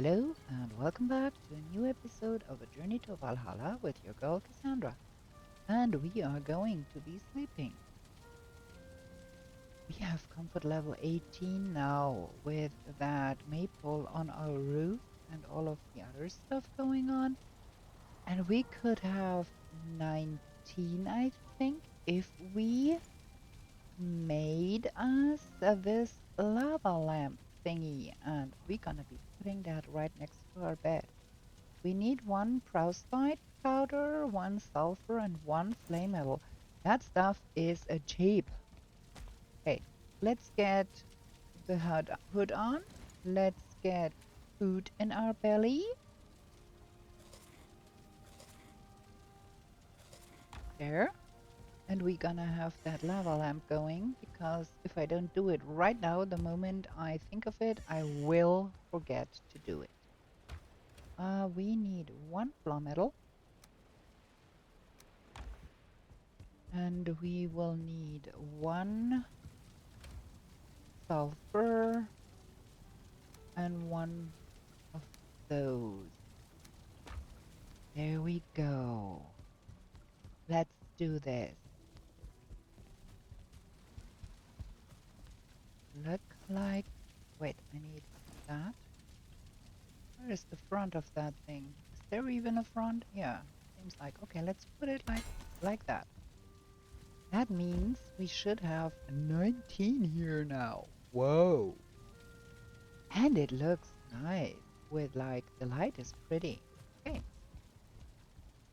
Hello and welcome back to a new episode of A Journey to Valhalla with your girl Cassandra. And we are going to be sleeping. We have comfort level 18 now with that maple on our roof and all of the other stuff going on. And we could have 19, I think, if we made us this lava lamp thingy. And we're gonna be putting that right next to our bed. We need one perovskite powder, one sulfur, and one flame metal. That stuff is cheap. Okay, let's get the hood on. Let's get food in our belly. There. And we're gonna have that lava lamp going, because if I don't do it right now, the moment I think of it, I will forget to do it. We need one flame metal. And we will need one sulfur and one of those. There we go. Let's do this. Look like... Wait, I need that. Where is the front of that thing? Is there even a front? Yeah, seems like. Okay, let's put it like that. That means we should have 19 here now. Whoa. And it looks nice with like the light is pretty. Okay.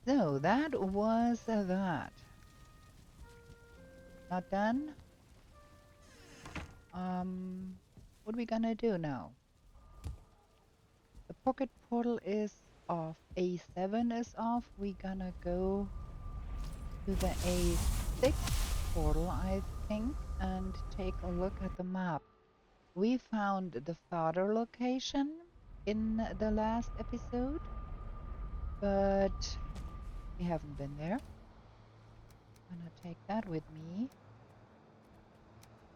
So that was that. Not done. What are we gonna do now? The pocket portal is off. A7 is off. We're gonna go to the A6 portal, I think, and take a look at the map. We found the father location in the last episode, but we haven't been there. I'm gonna take that with me.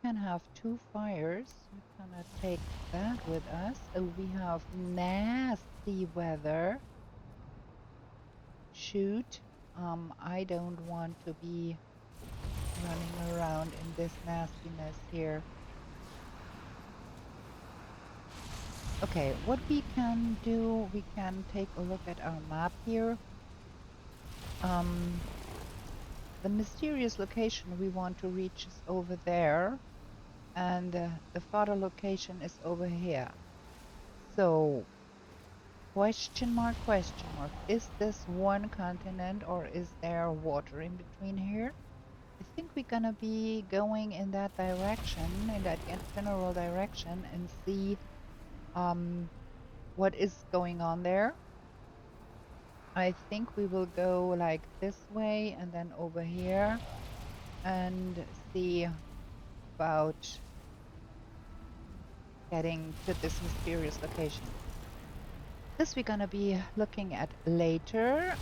Can have two fires. We're gonna take that with us. Oh, we have nasty weather. Shoot. I don't want to be running around in this nastiness here. Okay, what we can do, we can take a look at our map here. The mysterious location we want to reach is over there, and the father location is over here. So, question mark, is this one continent or is there water in between here? I think we're gonna be going in that direction, in that general direction, and see what is going on there. I think we will go like this way and then over here and see about getting to this mysterious location. This we're gonna be looking at later.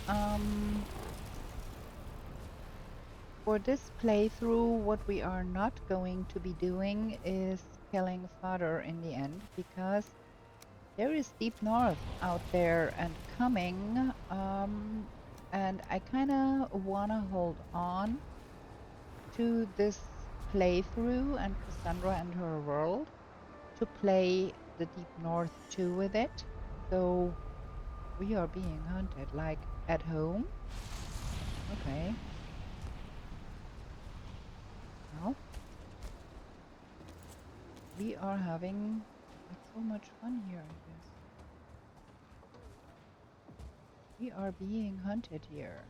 For this playthrough, what we are not going to be doing is killing father in the end, because there is deep north out there and coming, and I kind of want to hold on to this playthrough and Cassandra and her world to play the deep north too with it. So we are being hunted like at home. Okay. Well, we are having so much fun here, I guess. We are being hunted here.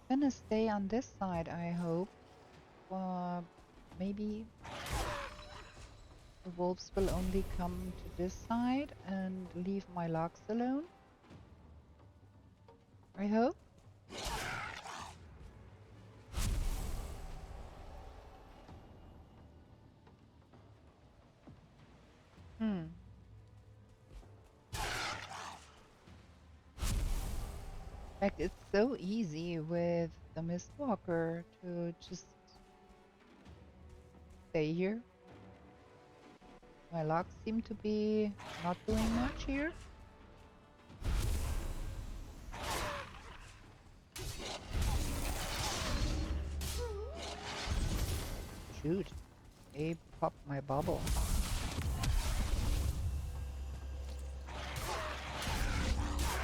Gonna stay on this side, I hope. Maybe the wolves will only come to this side and leave my logs alone. I hope. In fact, it's so easy with the Mistwalker to just stay here. My luck seem to be not doing much here. Shoot, they popped my bubble.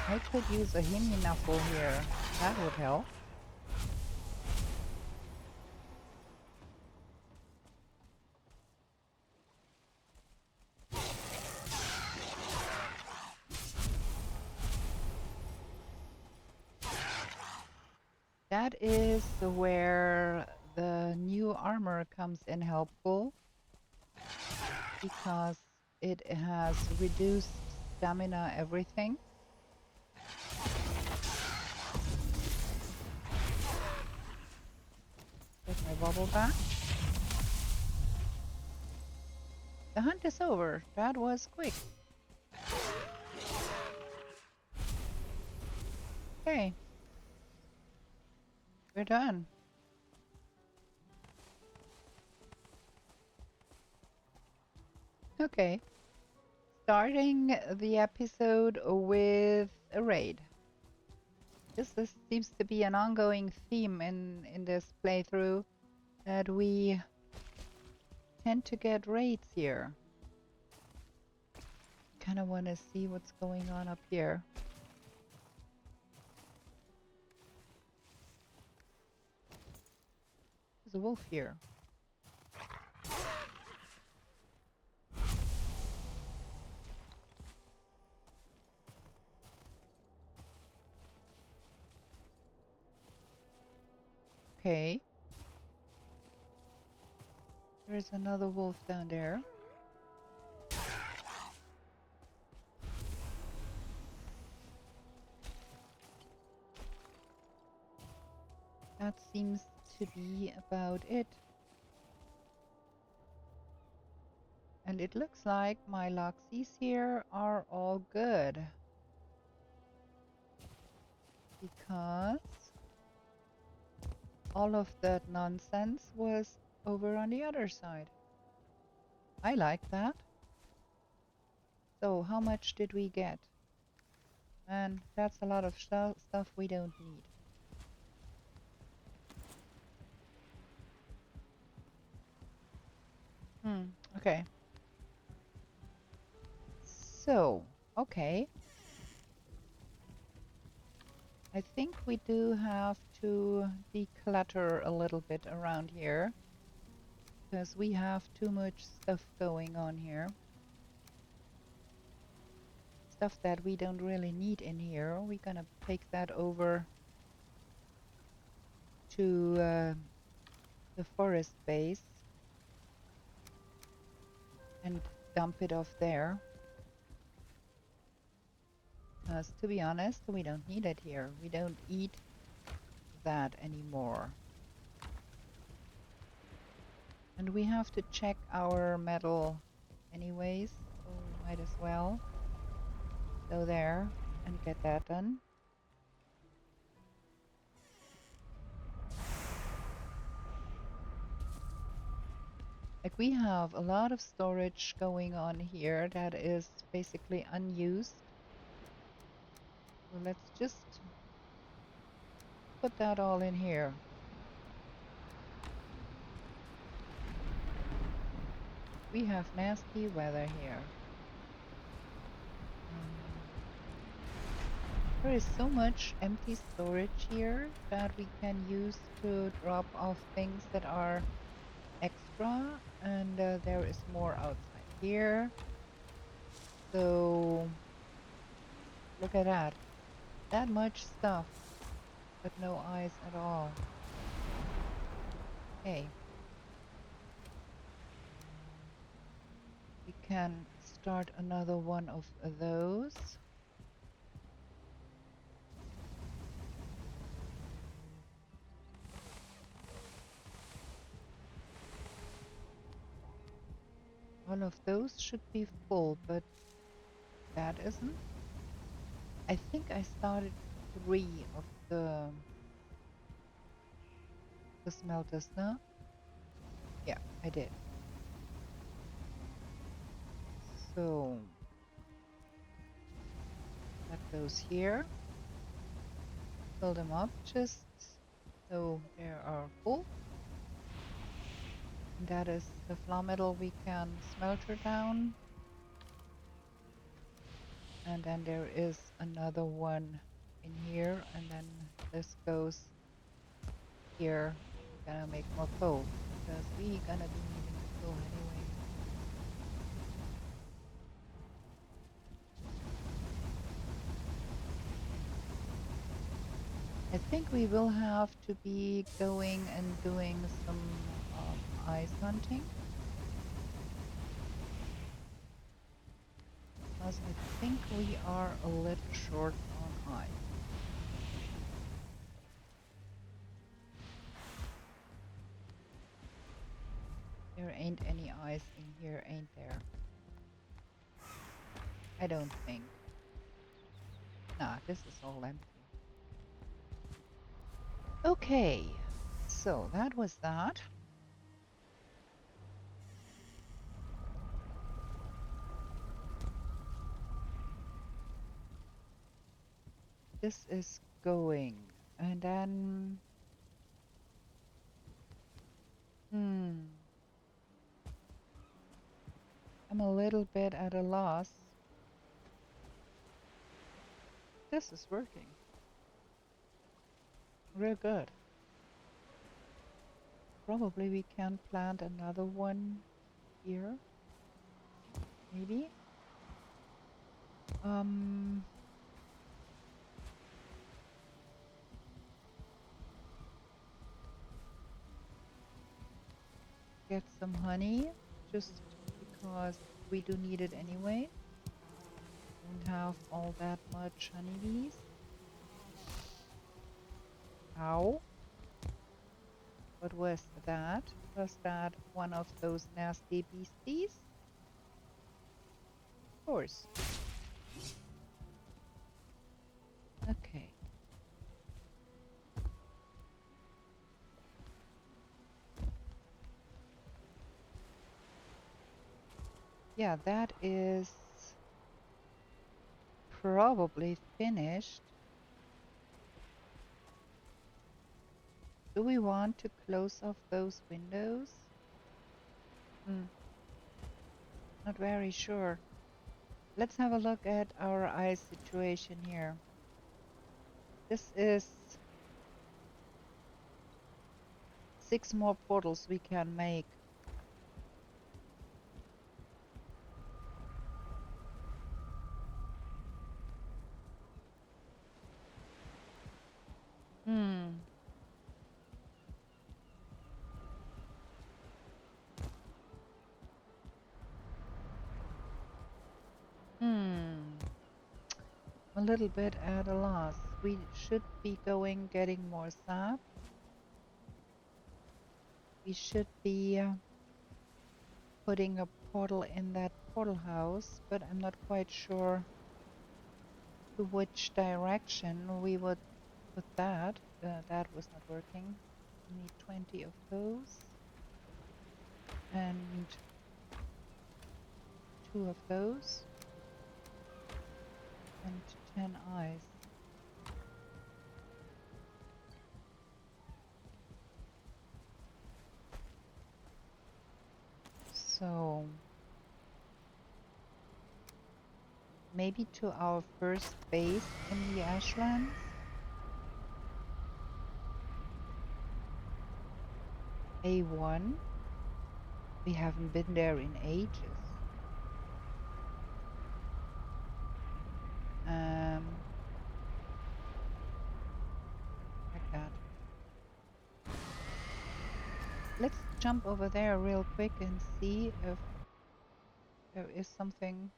I could use a Himminaffle here. That would help. That is where the new armor comes in helpful, because it has reduced stamina everything. Get my bubble back. The hunt is over. That was quick. Okay. We're done. Okay. Starting the episode with a raid. This seems to be an ongoing theme in this playthrough, that we tend to get raids here. Kind of want to see what's going on up here. There's a wolf here. Okay. There's another wolf down there. That seems to be about it. And it looks like my Loxies here are all good, because all of that nonsense was over on the other side. I like that. So how much did we get? And that's a lot of stuff we don't need. Okay. So, okay. I think we do have to declutter a little bit around here, because we have too much stuff going on here. Stuff that we don't really need in here. We're gonna take that over to the forest base and dump it off there. Because to be honest, we don't need it here. We don't eat that anymore. And we have to check our metal anyways, so we might as well go there and get that done. Like, we have a lot of storage going on here that is basically unused. So let's just put that all in here. We have nasty weather here. There is so much empty storage here that we can use to drop off things that are extra, and there is more outside here. So look at that. That much stuff, but no eyes at all. Okay. We can start another one of those. All of those should be full, but that isn't. I think I started 3 of the smelters, no? Yeah, I did. So that goes here. Fill them up just so they are full. And that is the flour metal we can smelter down. And then there is another one in here, and then this goes here. We're gonna make more coal because we gonna be needing the coal anyway. I think we will have to be going and doing some ice hunting, because I think we are a little short on ice. There ain't any ice in here, ain't there? I don't think. Nah, this is all empty. Okay, so that was that. This is going, and then I'm a little bit at a loss. This is working real good. Probably we can plant another one here, maybe. Get some honey, just because we do need it anyway. Don't have all that much honeybees. Ow. What was that? Was that one of those nasty beasties? Of course. Okay. Yeah, that is probably finished. Do we want to close off those windows? Not very sure. Let's have a look at our ice situation here. This is 6 more portals we can make. A little bit at a loss. We should be going getting more sap. We should be putting a portal in that portal house, but I'm not quite sure to which direction we would put that. That was not working. We need 20 of those and 2 of those and 10 eyes. So maybe to our first base in the ashlands. A1. We haven't been there in ages. Like that. Let's jump over there real quick and see if there is something.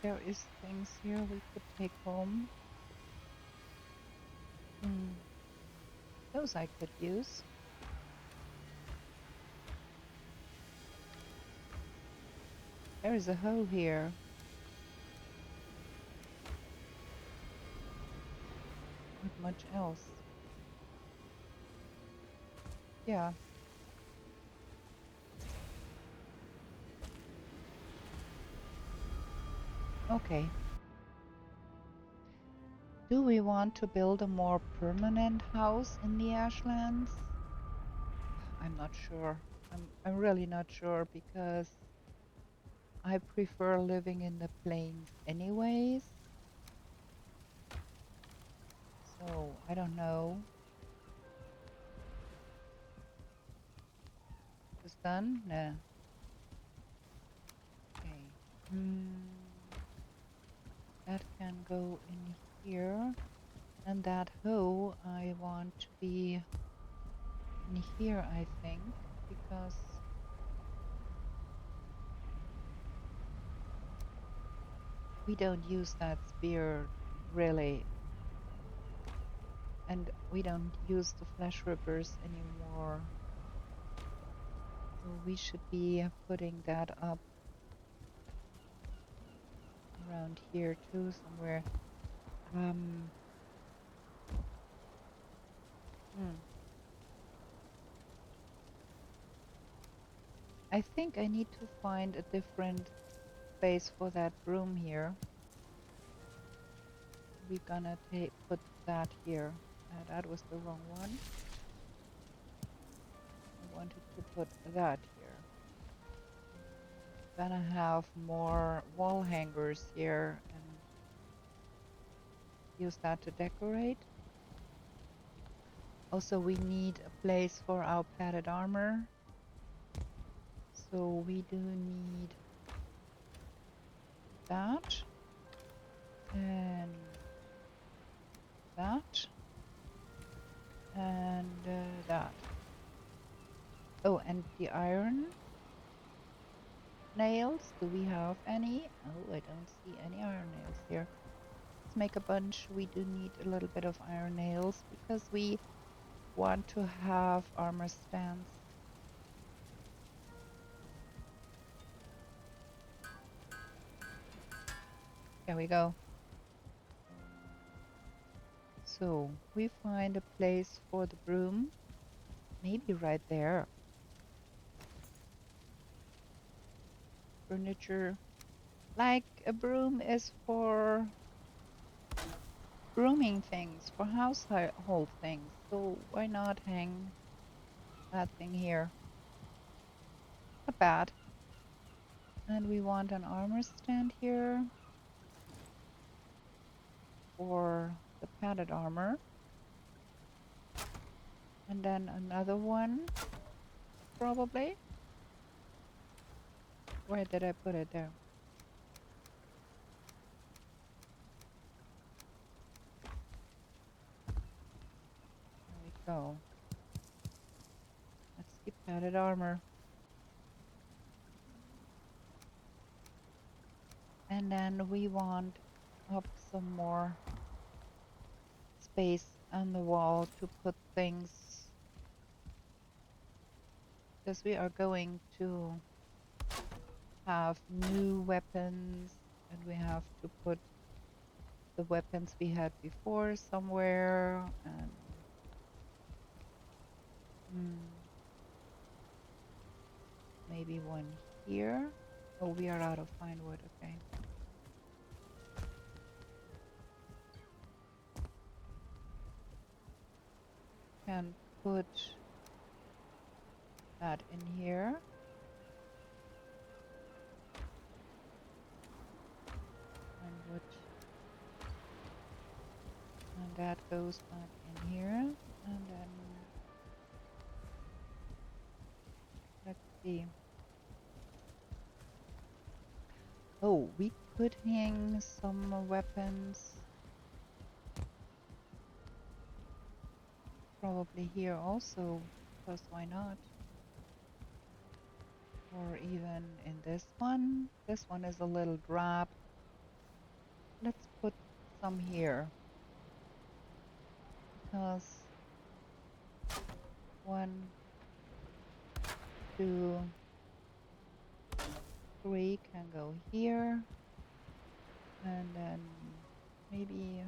There is things here we could take home. Those I could use. There is a hole here. much else. Yeah. Okay. Do we want to build a more permanent house in the ashlands? I'm not sure. I'm really not sure because I prefer living in the plains anyways. So I don't know. Is done? Nah. Okay. That can go in here. And that hoe I want to be in here, I think, because we don't use that spear really. And we don't use the flesh rippers anymore. So we should be putting that up around here too, somewhere. Hmm. I think I need to find a different space for that broom here. We're gonna put that here. That was the wrong one. I wanted to put that here. Gonna have more wall hangers here and use that to decorate. Also, we need a place for our padded armor. So we do need that and that and that. Oh, and the iron nails. Do we have any? Oh, I don't see any iron nails here. Let's make a bunch. We do need a little bit of iron nails because we want to have armor stands. There we go. So we find a place for the broom. Maybe right there. Furniture. Like a broom is for brooming things, for household things. So why not hang that thing here? Not bad. And we want an armor stand here for the padded armor. And then another one, probably. Where did I put it there? There we go. That's the padded armor. And then we want up some more space on the wall to put things, because we are going to have new weapons and we have to put the weapons we had before somewhere. And maybe one here. Oh, we are out of fine wood. Okay. Can put that in here. And wood. And that goes back in here. And then let's see. Oh, we could hang some weapons. Probably here also, because why not? Or even in this one. This one is a little drab. Let's put some here. Because 1, 2, 3 can go here. And then maybe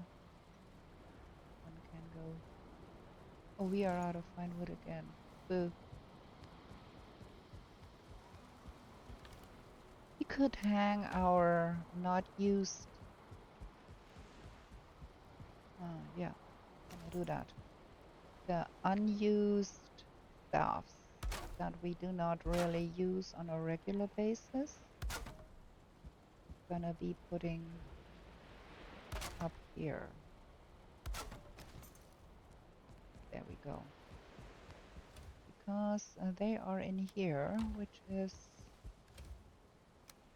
one can go. Oh, we are out of fine wood again. Boo. We could hang our not used. Yeah, gonna do that. The unused stuffs that we do not really use on a regular basis. Gonna be putting up here. There we go. Because they are in here, which is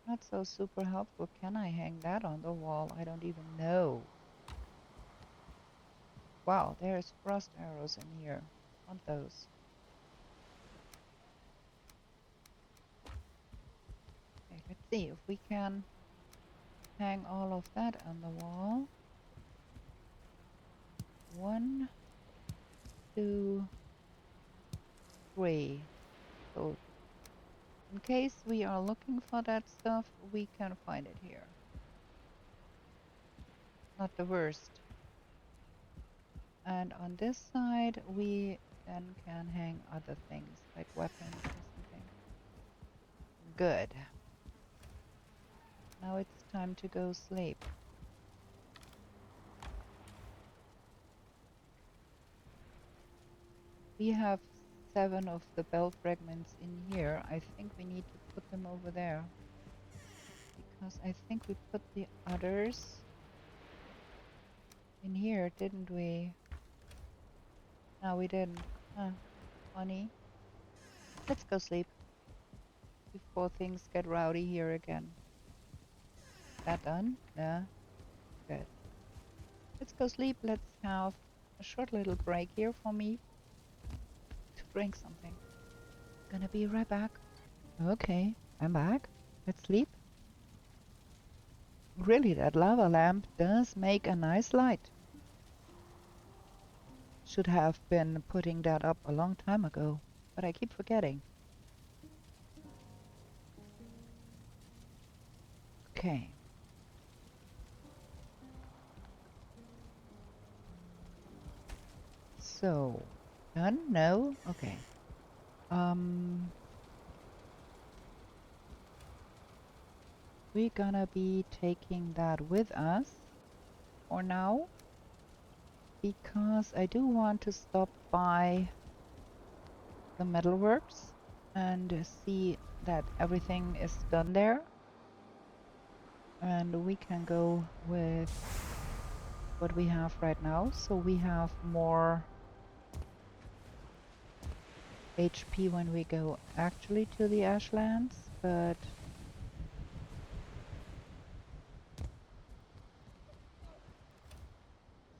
not so super helpful. Can I hang that on the wall? I don't even know. Wow, there's frost arrows in here. Want those? Okay, let's see if we can hang all of that on the wall. 1, 2, 3. So in case we are looking for that stuff, we can find it here. Not the worst. And on this side, we then can hang other things, like weapons or something. Good. Now it's time to go sleep. We have 7 of the bell fragments in here. I think we need to put them over there. Because I think we put the others in here, didn't we? No, we didn't. Huh. Funny. Let's go sleep before things get rowdy here again. That done? Yeah. Good. Let's go sleep. Let's have a short little break here for me to drink something. Gonna be right back. Okay, I'm back. Let's sleep. Really, that lava lamp does make a nice light. Should have been putting that up a long time ago, but I keep forgetting. Okay. So, done? No? Okay. We're gonna be taking that with us for now, because I do want to stop by the metalworks and see that everything is done there. And we can go with what we have right now. So we have more HP when we go actually to the ashlands, but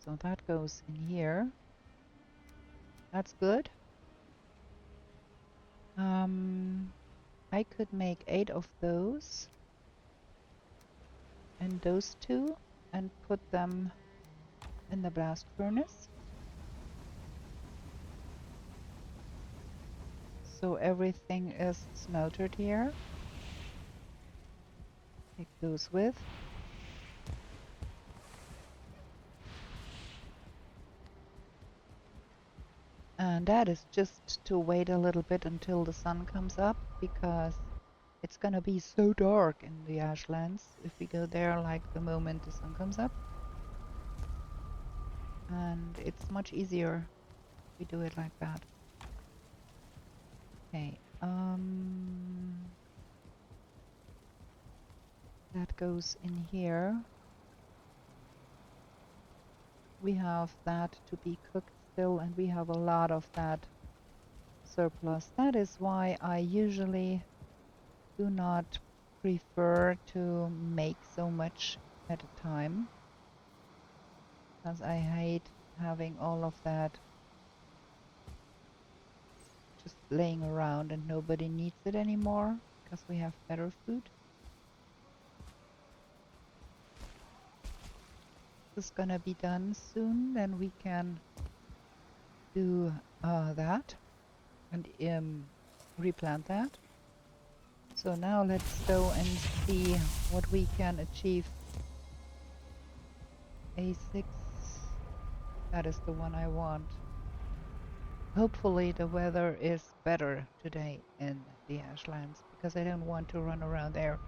so that goes in here. That's good. I could make 8 of those and those 2 and put them in the blast furnace. So everything is smeltered here. Take those with. And that is just to wait a little bit until the sun comes up, because it's gonna be so dark in the ashlands if we go there like the moment the sun comes up. And it's much easier if we do it like that. Okay, that goes in here. We have that to be cooked still, and we have a lot of that surplus. That is why I usually do not prefer to make so much at a time, because I hate having all of that just laying around and nobody needs it anymore, because we have better food. This is gonna be done soon, then we can do that and replant that. So now let's go and see what we can achieve. A6. That is the one I want. Hopefully the weather is better today in the Ashlands because I don't want to run around there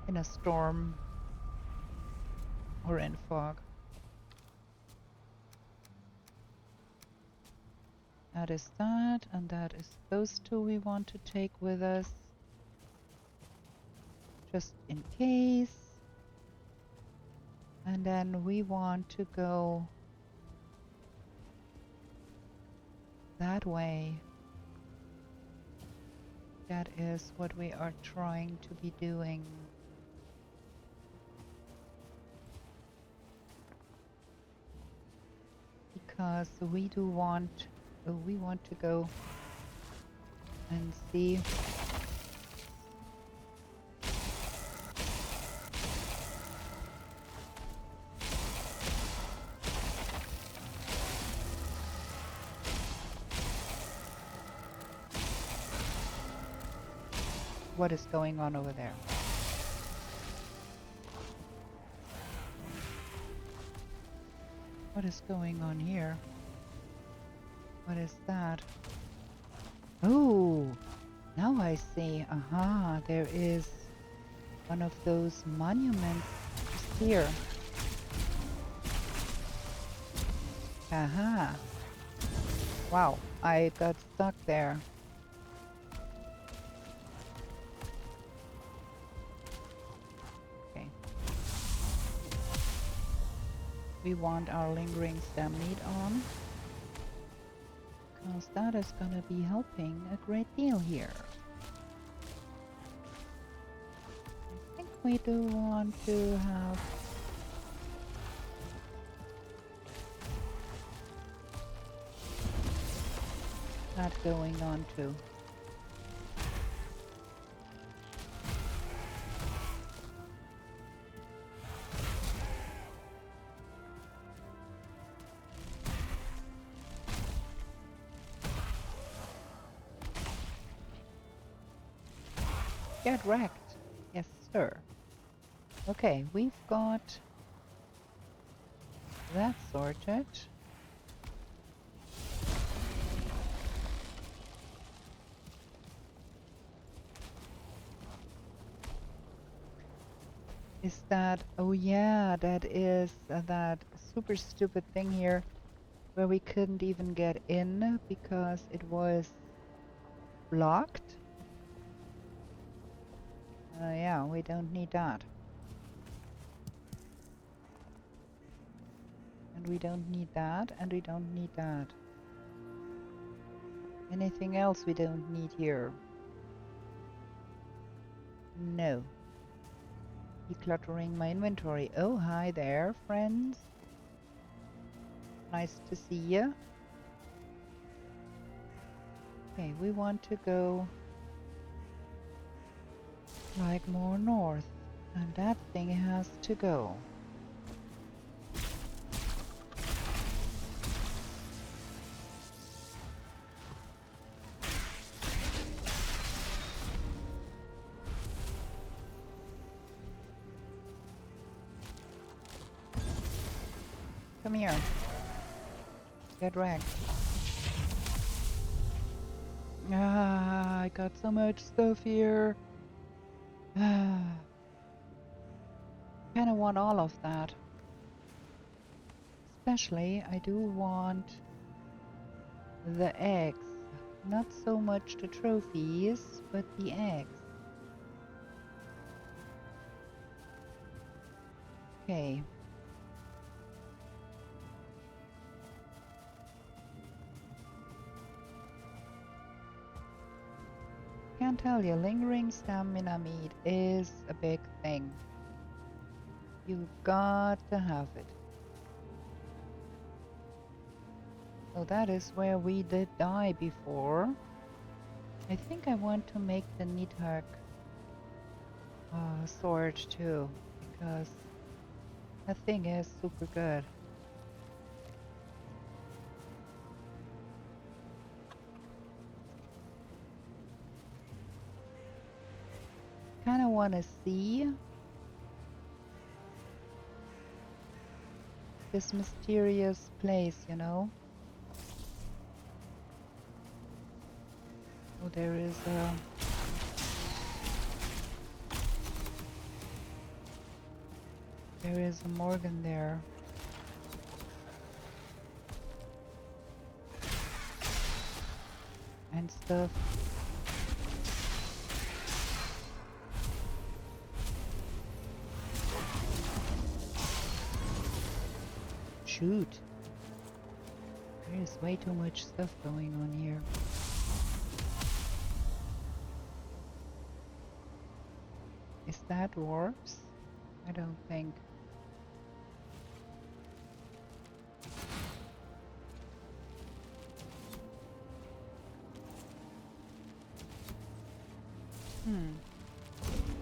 in a storm or in fog. That is that, and that is those two we want to take with us. Just in case. And then we want to go that way. That is what we are trying to be doing. Because we want to go and see what is going on over there. What is going on here? What is that? Oh, now I see. Aha, there is one of those monuments just here. Aha. Wow, I got stuck there. Okay. We want our lingering stem meat on, because that is gonna be helping a great deal here. I think we do want to have that going on too. Get wrecked. Yes, sir. Okay, we've got that sorted. Is that, oh yeah, that is that super stupid thing here where we couldn't even get in because it was blocked. Yeah, we don't need that. And we don't need that, and we don't need that. Anything else we don't need here? No. Decluttering my inventory. Oh, hi there, friends. Nice to see you. Okay, we want to go like more north, and that thing has to go. Come here. Get wrecked. Ah, I got so much stuff here. Kinda want all of that. Especially, I do want the eggs. Not so much the trophies, but the eggs. Okay. Can't tell you, lingering stamina meat is a big thing. You got to have it. So that is where we did die before. I think I want to make the Nidhogg sword too, because that thing is super good. Kind of want to see this mysterious place, you know? Oh, there is a... There is a Morgan there. And stuff. Shoot. There is way too much stuff going on here. Is that dwarves? I don't think.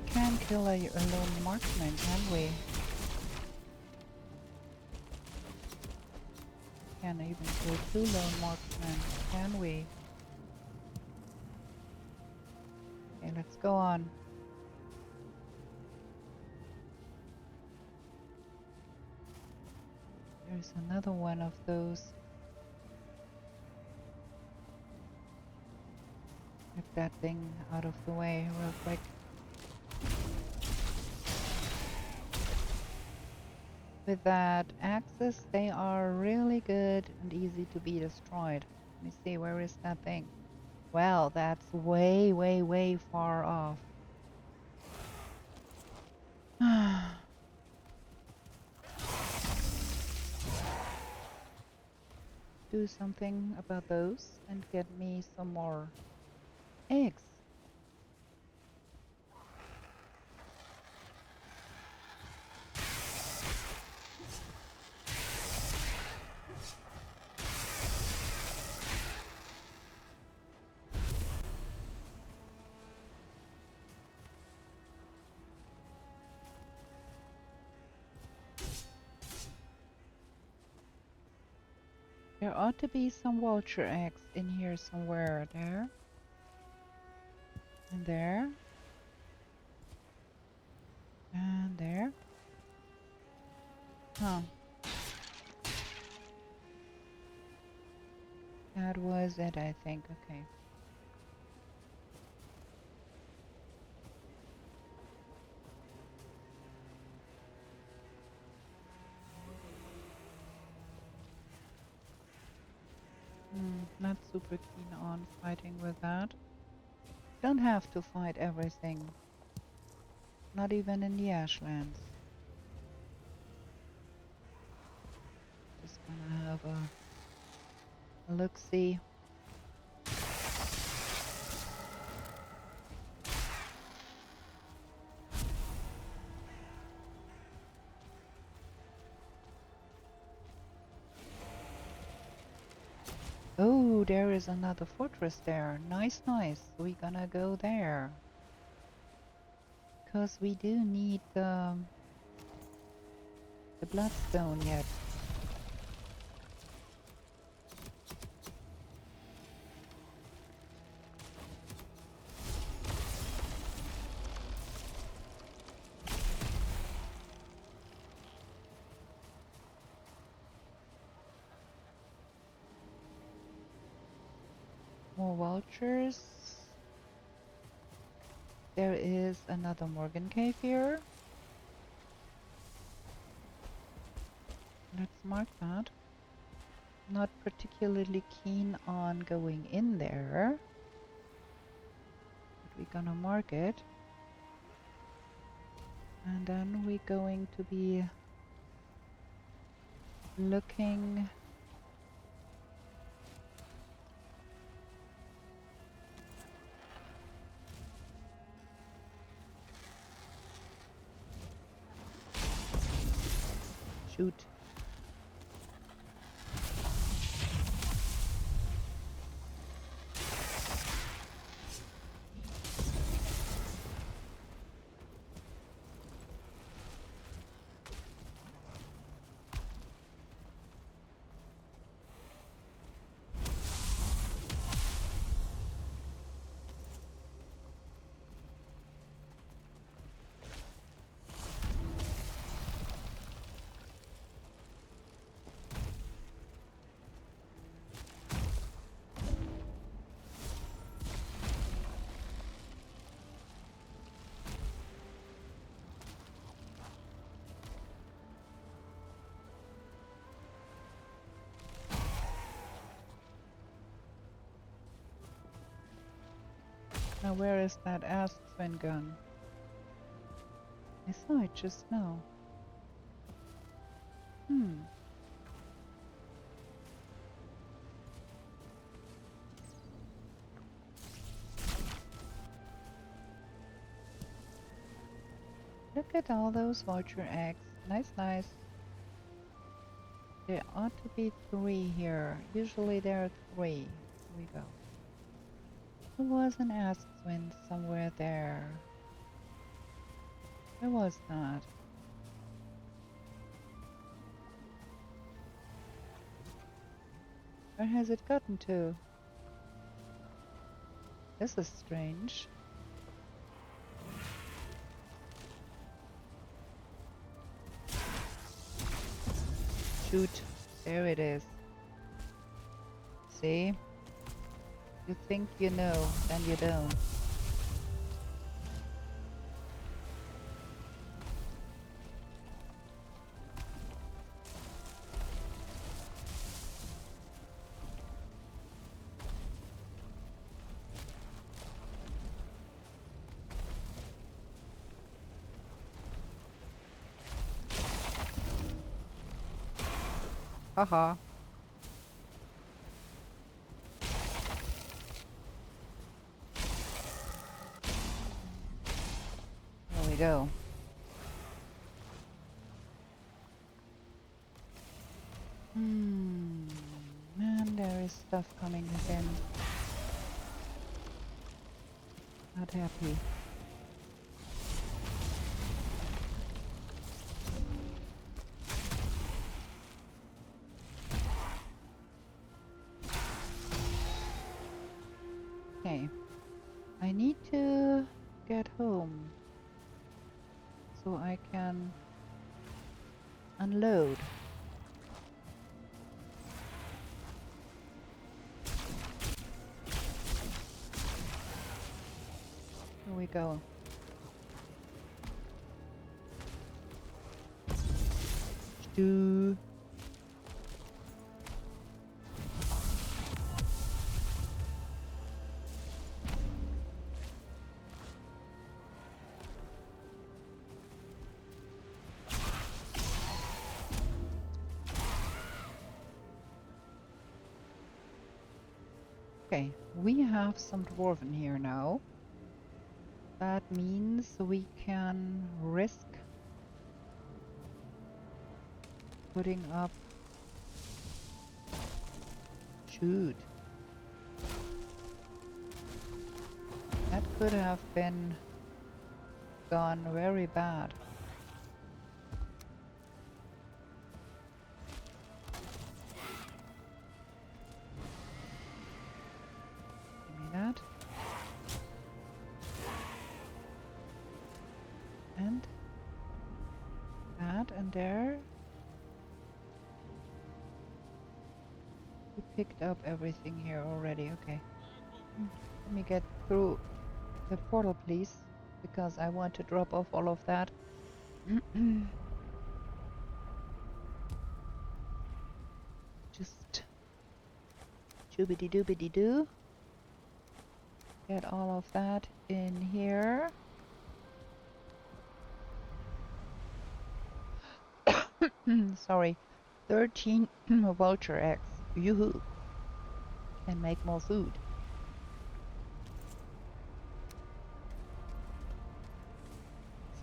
Can't kill a lone marksman, can we? Can't even kill 2 lone marksmen, can we? Okay, let's go on. There's another one of those. Get that thing out of the way real quick. With that axes, they are really good and easy to be destroyed. Let me see, where is that thing? Well, that's way, way, way far off. Do something about those and get me some more eggs. There ought to be some vulture eggs in here somewhere. There. And there. And there. Huh. That was it, I think. Okay. Not super keen on fighting with that. Don't have to fight everything. Not even in the ashlands. Just gonna have a look-see. Oh, there is another fortress there. Nice, nice. We're gonna go there. Because we do need the bloodstone yet. More vultures. There is another Morgan cave here. Let's mark that. Not particularly keen on going in there. But we're gonna mark it. And then we're going to be looking shoot. Now where is that Aspen gun? I saw it just now. Hmm. Look at all those vulture eggs. Nice, nice. There ought to be 3 here. Usually there are 3. Here we go. There was an Aspen somewhere there. Where was that? Where has it gotten to? This is strange. Shoot. There it is. See? You think you know, then you don't. Haha. There we go. Man, there is stuff coming again. Not happy. Okay. I need to get home so I can unload. Here we go. Do. Okay, we have some dwarven here now. That means we can risk putting up. Shoot. That could have been gone very bad. Give me that. And that, and there. We picked up everything here already, okay. Let me get through the portal, please, because I want to drop off all of that. Just doobity doobity doo. Get all of that in here. Sorry, 13 vulture eggs. Yoo-hoo. Can make more food.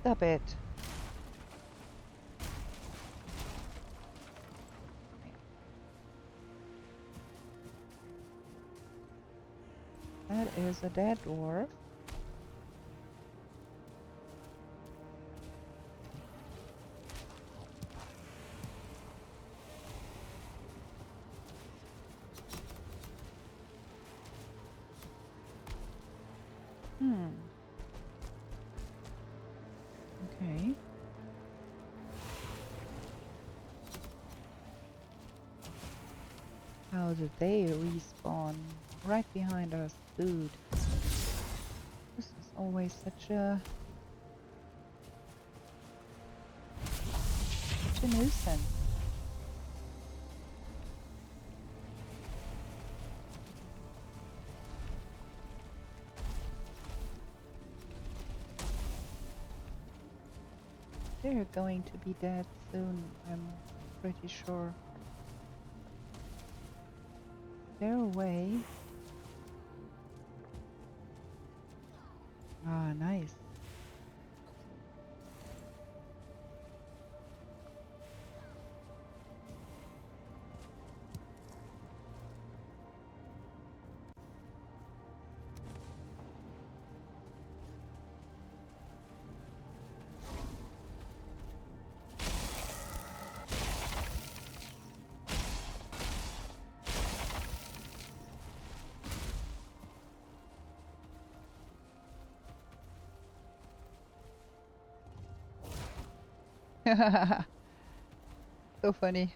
Stop it. That is a dead dwarf. Okay. How did they respawn right behind us, dude? This is always such a nuisance. They're going to be dead soon, I'm pretty sure. They're away. Ah, nice. So funny.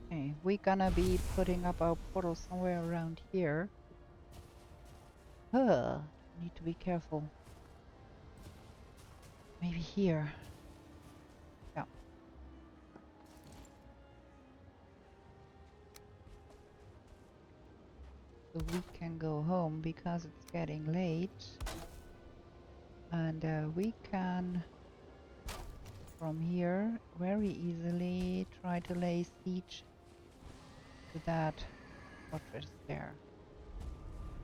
Okay, we're gonna be putting up our portal somewhere around here. Need to be careful. Maybe here. Yeah. So we can go home because it's getting late. And we can, from here, very easily try to lay siege to that fortress there.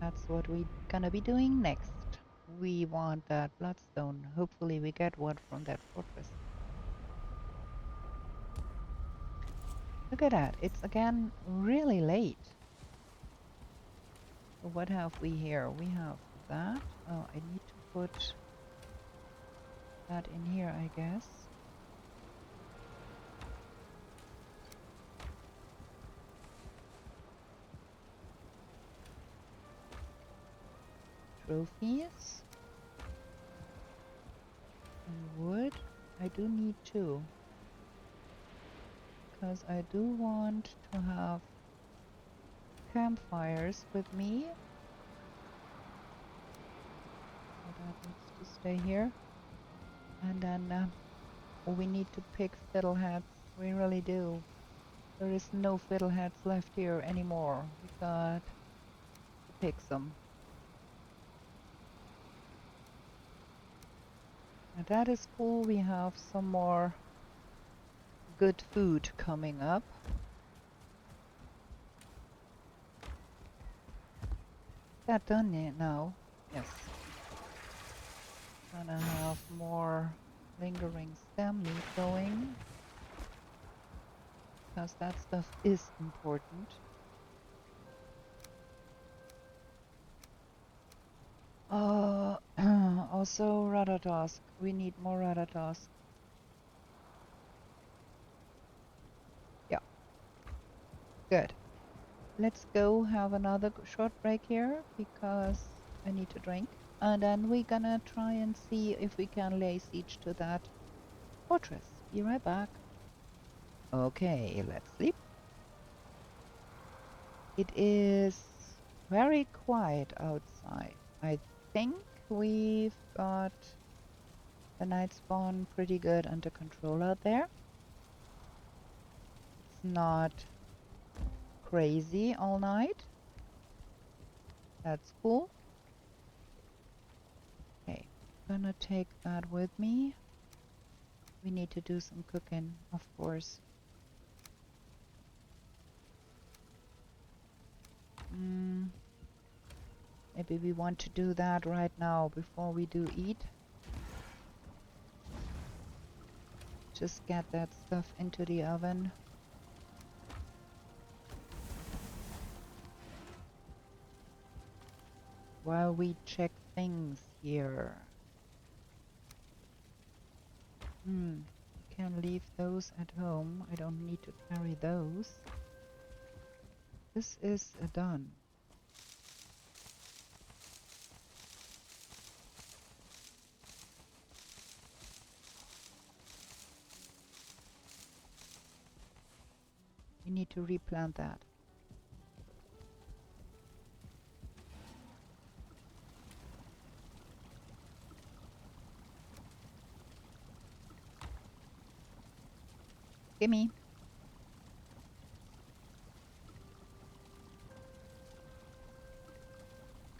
That's what we're gonna be doing next. We want that bloodstone. Hopefully we get one from that fortress. Look at that. It's again really late. So what have we here? We have that. Oh, I need to put that in here, I guess. Trophies. And wood. I do need two. Because I do want to have campfires with me. So that needs to stay here. And then we need to pick fiddleheads. We really do. There is no fiddleheads left here anymore. We got to pick some. And that is cool. We have some more good food coming up. Is that done yet now? Yes. Gonna have more lingering stem meat going. Because that stuff is important. Also Ratatosk. We need more Ratatosk. Yeah. Good. Let's go have another short break here because I need to drink. And then we're gonna try and see if we can lay siege to that fortress. Be right back. Okay, let's sleep. It is very quiet outside. I think we've got the night spawn pretty good under control out there. It's not crazy all night. That's cool. Okay, gonna take that with me. We need to do some cooking, of course. Maybe we want to do that right now before we do eat. Just get that stuff into the oven. While we check things here. Can leave those at home. I don't need to carry those. This is done. We need to replant that. Gimme.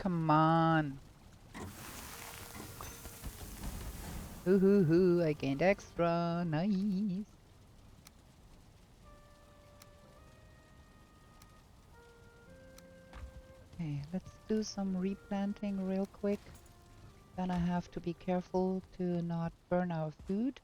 Come on. Hoo hoo hoo, I gained extra. Nice. Okay, let's do some replanting real quick. Then I have to be careful to not burn our food.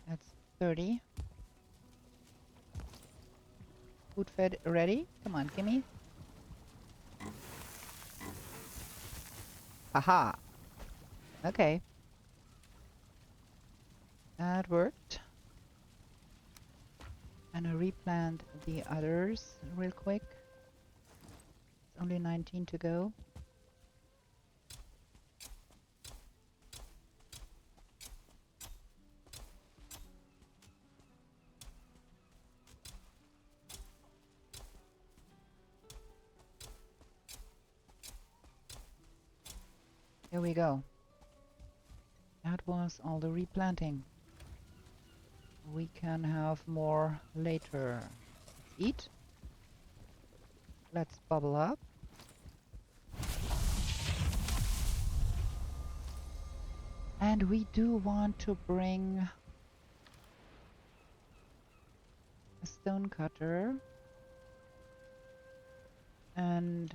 That's 30. Food fed ready? Come on, gimme. Haha. Okay. That worked. And I replant the others real quick. It's only 19 to go. Here we go. That was all the replanting. We can have more later. Let's eat. Let's bubble up. And we do want to bring a stone cutter and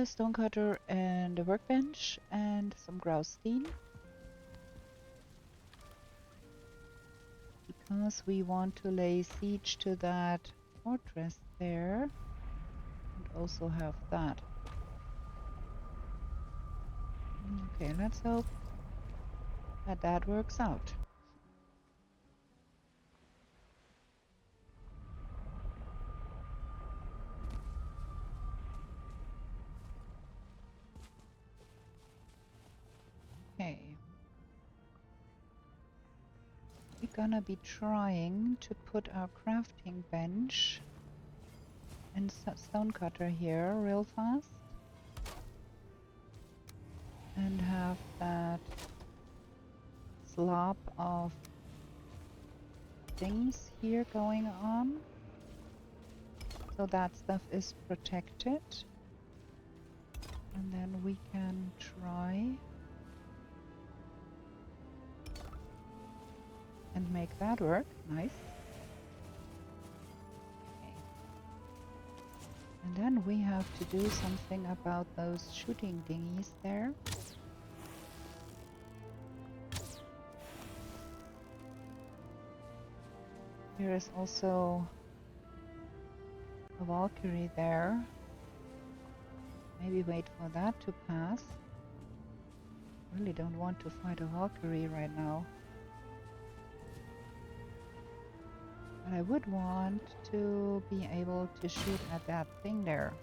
stone cutter and a workbench and some graustein. Because we want to lay siege to that fortress there and also have that. Okay, let's hope that that works out. Okay. We're gonna be trying to put our crafting bench and stone cutter here real fast. And have that slop of things here going on. So that stuff is protected. And then we can try and make that work. Nice. Okay. And then we have to do something about those shooting dinghies there. There is also a Valkyrie there. Maybe wait for that to pass. Really don't want to fight a Valkyrie right now. But I would want to be able to shoot at that thing there.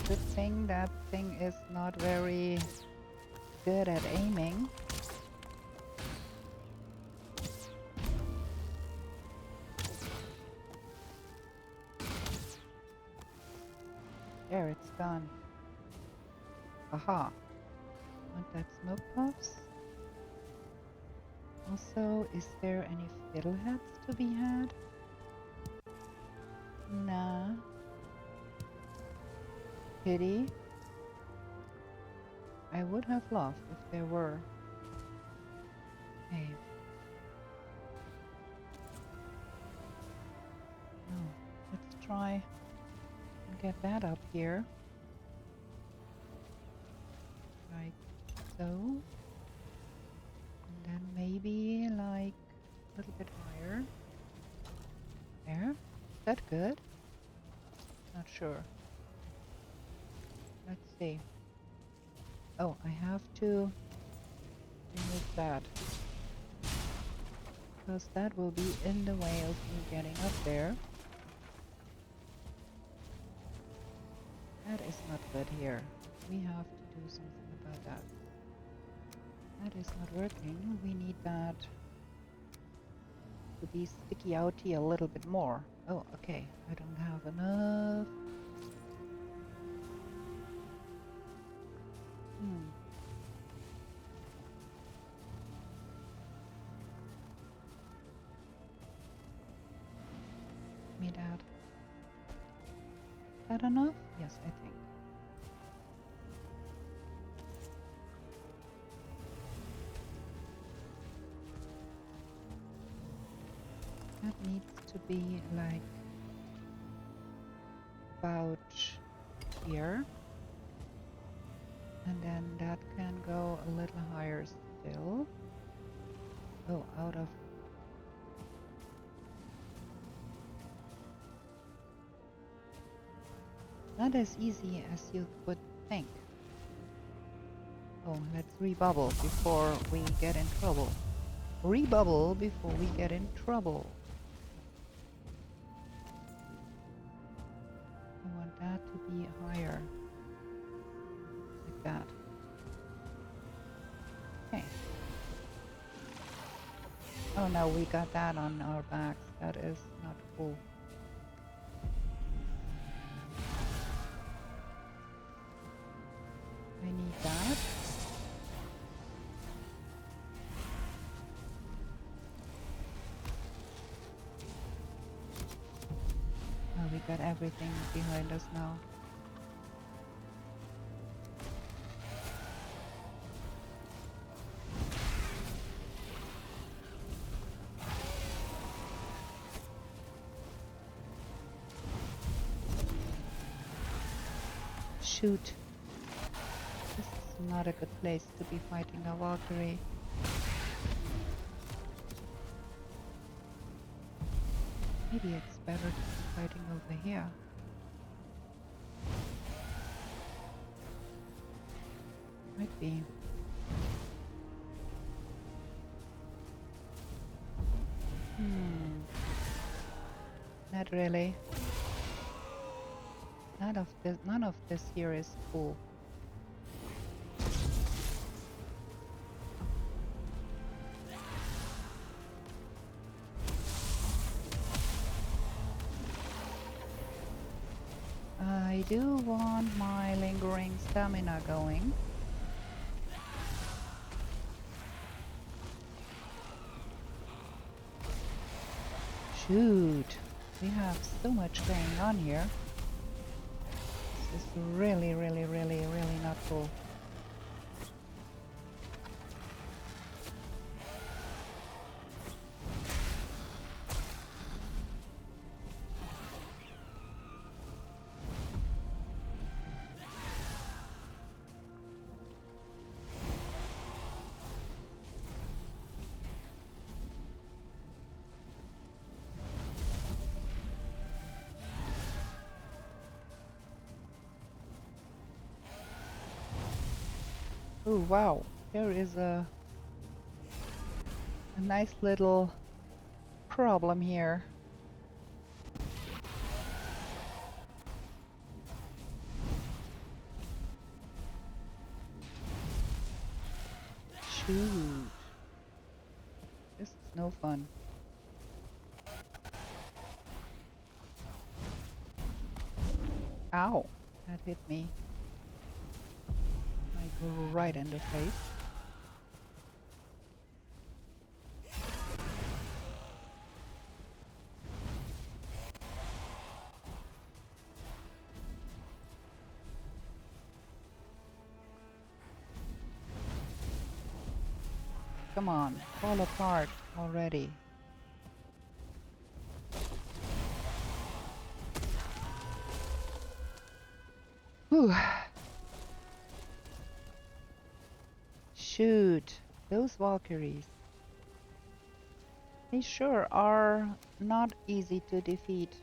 Good thing that thing is not very good at aiming. There, it's gone. Aha. Want that smoke puffs? Also, is there any fiddleheads to be had? Nah. Pity. I would have loved if there were. Okay. Oh, let's try and get that up here. Like so. And then maybe like a little bit higher. There. Is that good? Not sure. Let's see. Oh, I have to remove that. Because that will be in the way of me getting up there. That is not good here. We have to do something about that. That is not working. We need that to be sticky outy a little bit more. Oh, okay. I don't have enough. Me that. That enough? Yes, I think. That needs to be like about here. And then that can go a little higher still. Oh, out of... Not as easy as you would think. Oh, let's rebubble before we get in trouble. Rebubble before we get in trouble. I want that to be higher. Like that. Okay. Oh no, we got that on our backs. That is not cool. I need that. Oh, we got everything behind us now. Shoot. This is not a good place to be fighting a Valkyrie. Maybe it's better to be fighting over here. Might be. Not really. None of this here is cool. I do want my lingering stamina going. Shoot, we have so much going on here. This is really not cool. Oh wow, there is a nice little problem here. Shoot. This is no fun. Ow, that hit me. Like right in the face. Come on, fall apart already. Whew. Shoot, those Valkyries. They sure are not easy to defeat.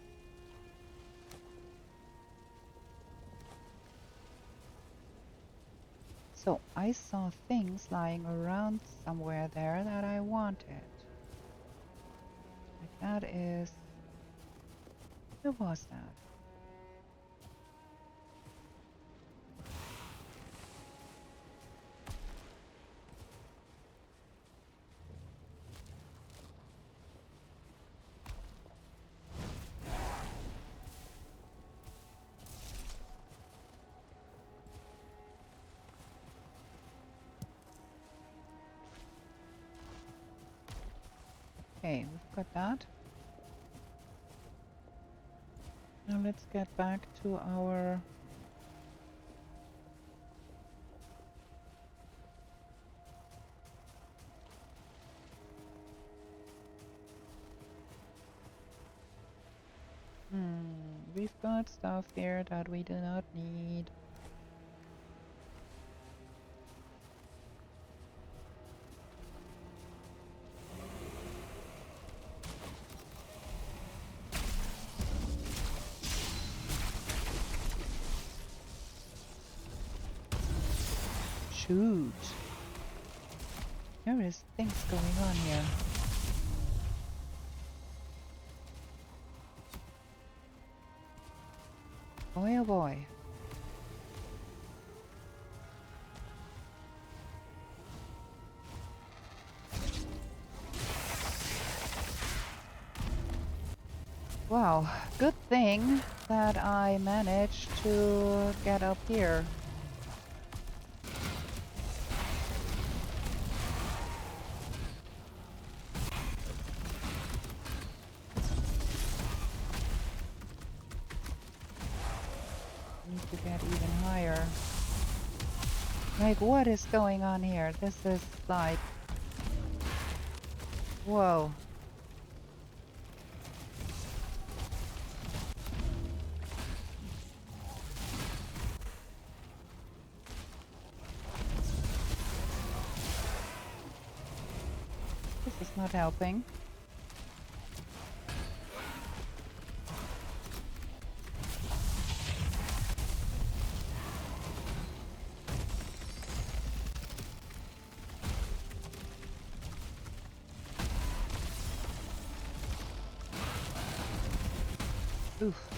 So I saw things lying around somewhere there that I wanted. Like that is... Where was that? Okay, we've got that. Now let's get back to our... we've got stuff here that we do not need. Shoot. There is things going on here. Boy, oh boy. Wow, good thing that I managed to get up here. Need to get even higher. Like, what is going on here? This is like... Whoa. This is not helping. Oof.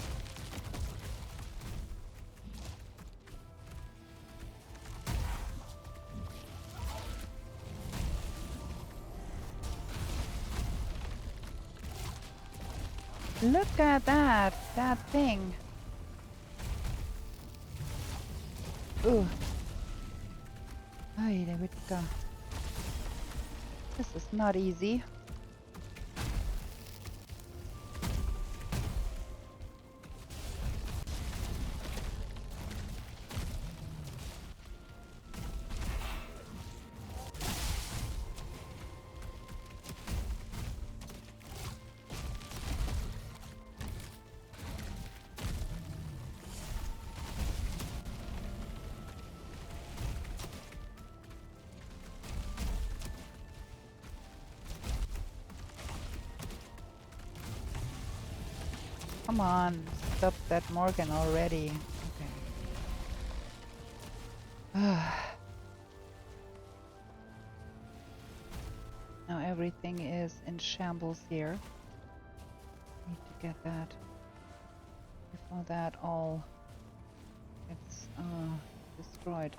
Look at that thing. Ooh. Ay, there we go. This is not easy. Come on, stop that Morgan already. Okay. Now everything is in shambles here. Need to get that before that all gets destroyed.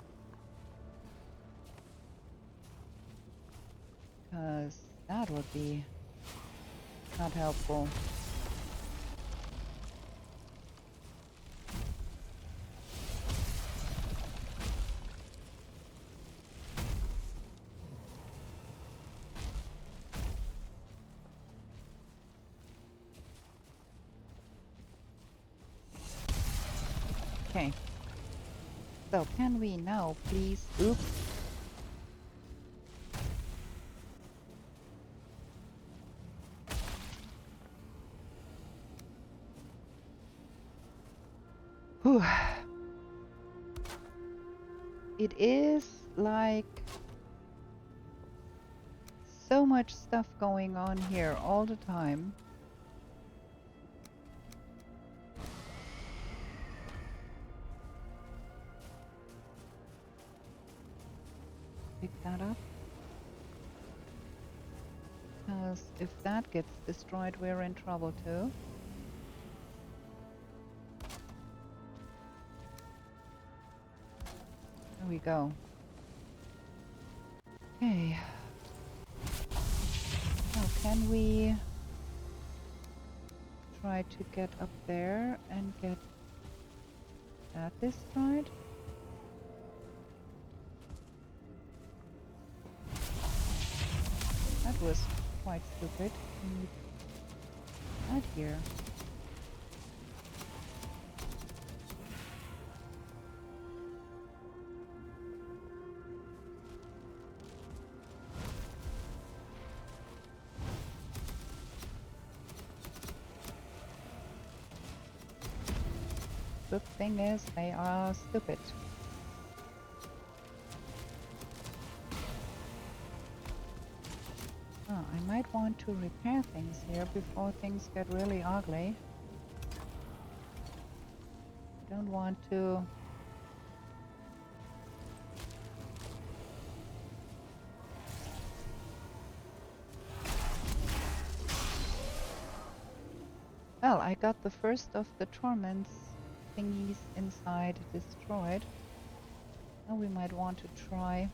Because that would be not helpful. Okay. So can we now please... Oops. Whew. It is like so much stuff going on here all the time. Pick that up. Because if that gets destroyed, we're in trouble too. There we go. Okay. Now can we try to get up there and get that destroyed? That was quite stupid. We need that here. Good thing is they are stupid. Oh, I might want to repair things here before things get really ugly. I don't want to... Well, I got the first of the torments thingies inside destroyed. Now we might want to try...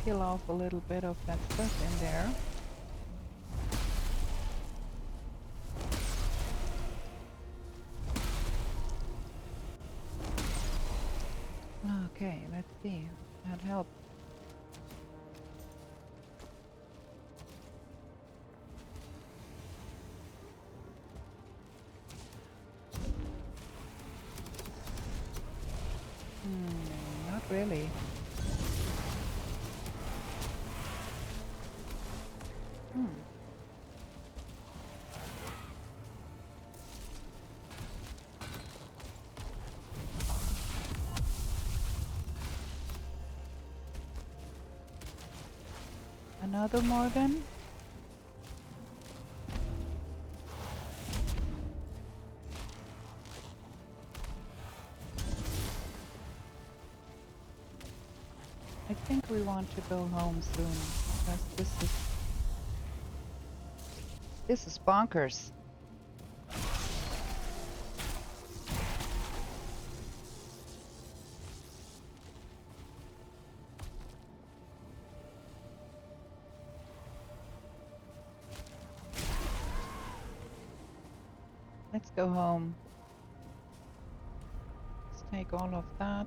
kill off a little bit of that stuff in there. Okay, let's see. That helped. Not really. Another Morgan? I think we want to go home soon, because this is bonkers. Let's go home. Let's take all of that.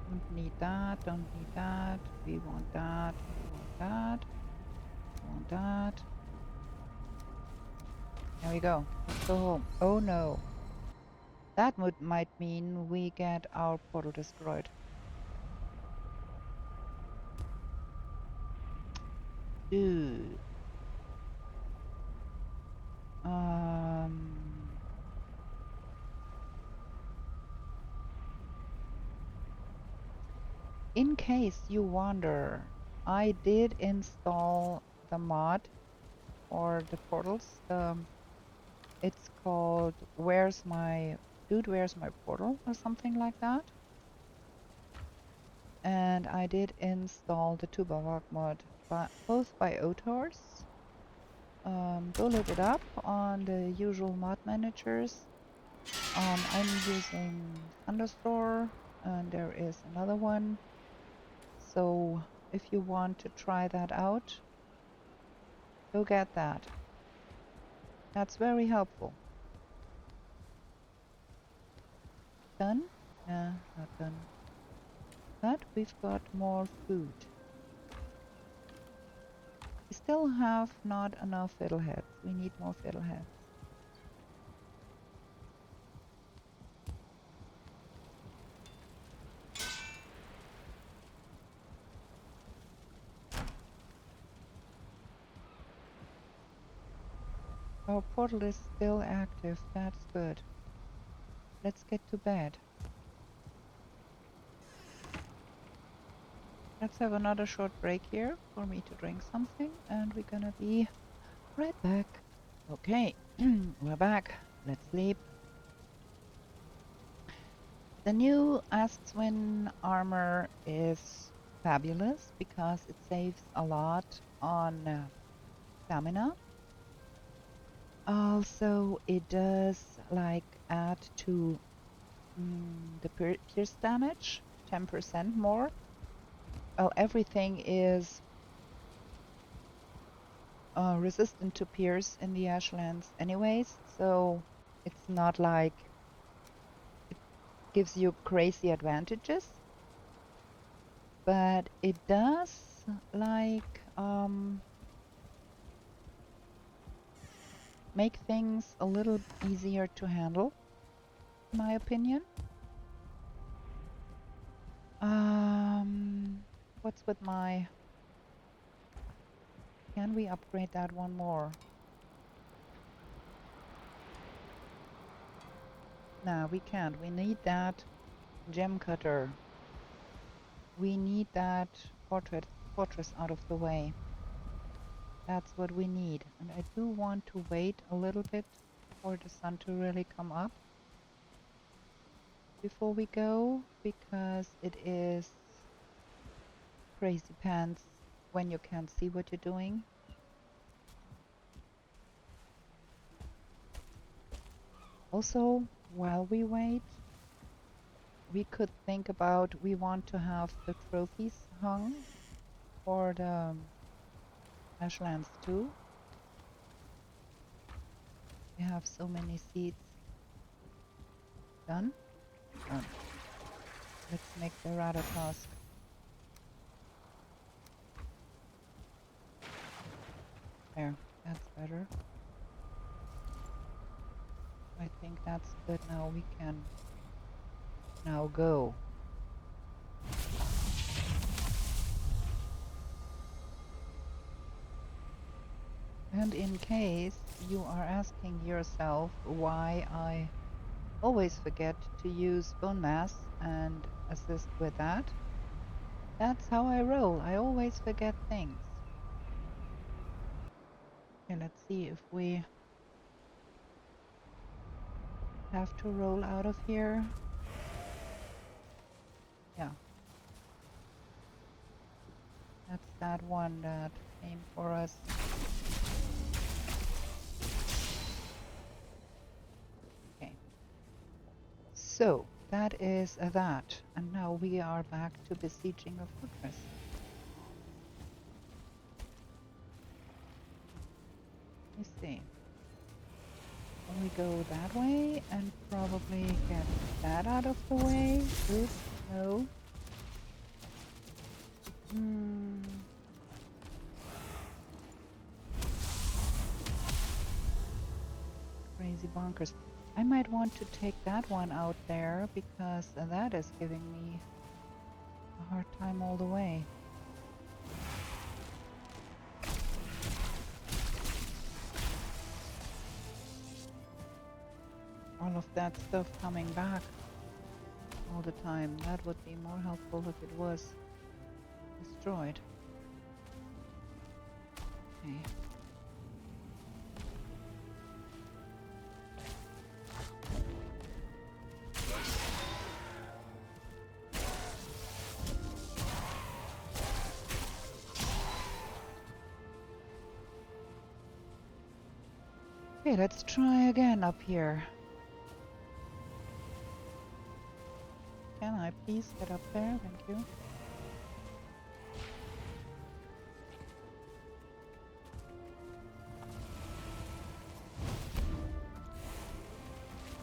Don't need that, don't need that. We want that, we want that, we want that. There we go. Let's go home. Oh no. That might mean we get our portal destroyed. Dude. In case you wonder, I did install the mod for the portals. It's called Where's My Portal or something like that. And I did install the Tubawak mod, both by Otors. Go look it up on the usual mod managers. I'm using Thunderstore, and there is another one. So if you want to try that out, go get that. That's very helpful. Done? Nah, not done. But we've got more food. We still have not enough fiddleheads. We need more fiddleheads. Our portal is still active. That's good. Let's get to bed. Let's have another short break here for me to drink something, and we're gonna be right back. Okay, we're back. Let's sleep. The new Aswin armor is fabulous because it saves a lot on stamina. Also, it does like add to the pierce damage, 10% more. Well, everything is resistant to pierce in the ashlands anyways, so it's not like gives you crazy advantages, but it does like make things a little easier to handle, in my opinion. What's with my... Can we upgrade that one more? Nah, we can't. We need that gem cutter. We need that fortress out of the way. That's what we need. And I do want to wait a little bit for the sun to really come up before we go, because it is crazy pants when you can't see what you're doing. Also, while we wait, we could think about, we want to have the trophies hung for the ashlands too. We have so many seeds. Done? Done. Let's make the rudder task. There, that's better. I think that's good. Now we can now go. And in case you are asking yourself why I always forget to use bone mass and assist with that, that's how I roll. I always forget things. Okay, let's see if we have to roll out of here. Yeah. That's that one that came for us. Okay. So, that is that. And now we are back to besieging a fortress. Let's see. We go that way and probably get that out of the way. Oops, no. Crazy bonkers. I might want to take that one out there because that is giving me a hard time all the way. All of that stuff coming back all the time. That would be more helpful if it was destroyed. Okay. Okay, let's try again up here. Can I please get up there? Thank you.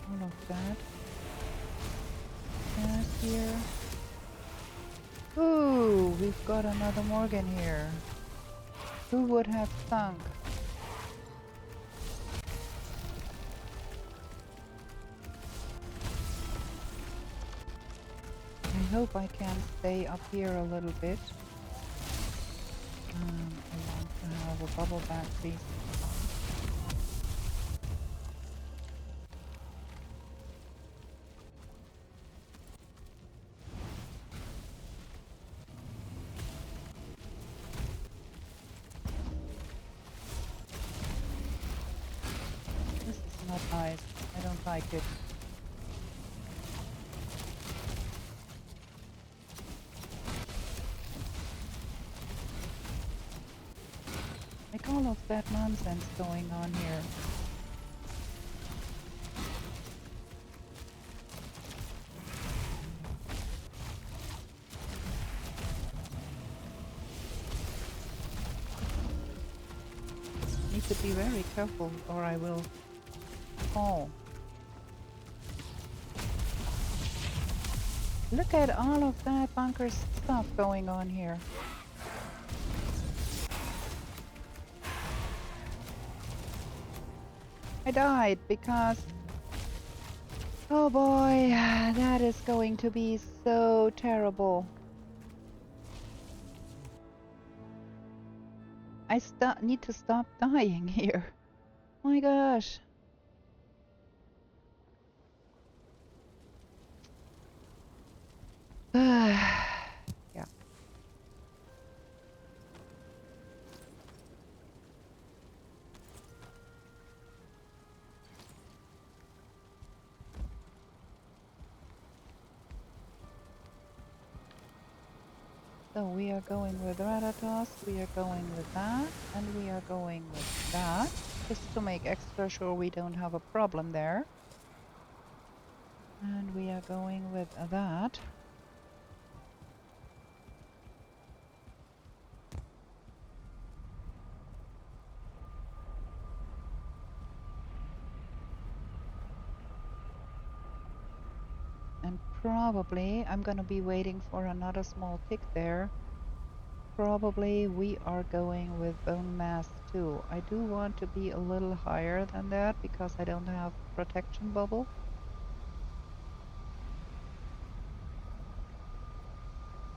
All of that. Gas here. Ooh, we've got another Morgan here. Who would have thunk? I hope I can stay up here a little bit. I want to have a bubble back, please. This is not nice. I don't like it. Like all of that nonsense going on here. Need to be very careful or I will fall. Look at all of that bunker stuff going on here. I died because... Oh boy, that is going to be so terrible. I need to stop dying here. My gosh. Yeah. So we are going with Ratatos, we are going with that, and we are going with that, just to make extra sure we don't have a problem there. And we are going with that. And probably I'm gonna be waiting for another small tick there. Probably we are going with bone mass too. I do want to be a little higher than that because I don't have protection bubble.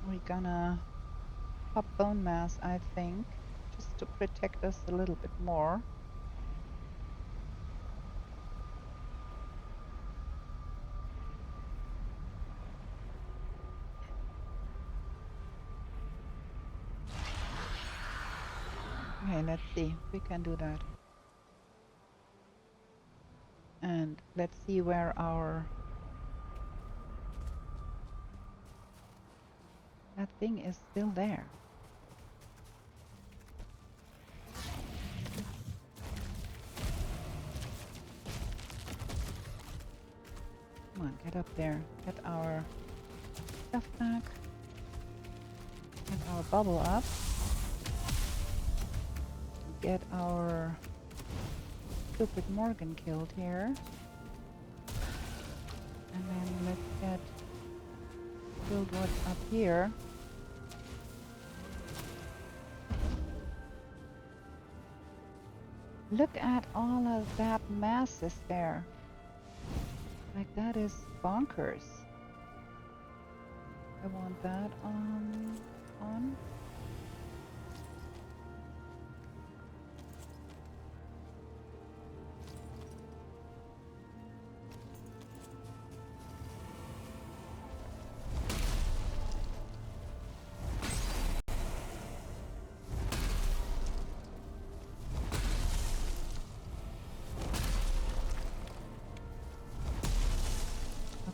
We're gonna pop bone mass, I think, just to protect us a little bit more. Okay, let's see. We can do that. And let's see where our... That thing is still there. Come on, get up there. Get our stuff back. Get our bubble up. Get our stupid Morgan killed here. And then let's get build what's up here. Look at all of that masses there. Like, that is bonkers. I want that on.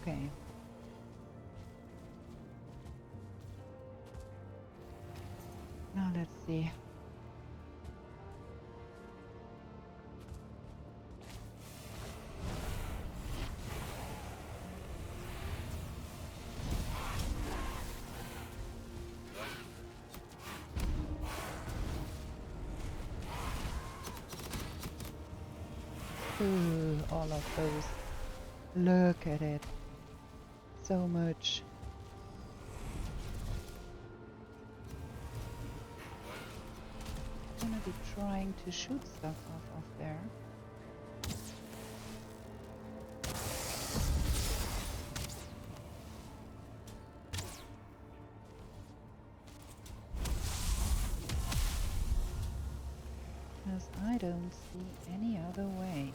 Okay. Now let's see. Ooh, all of those. Look at it. So much. I'm gonna be trying to shoot stuff off of there. Because I don't see any other way.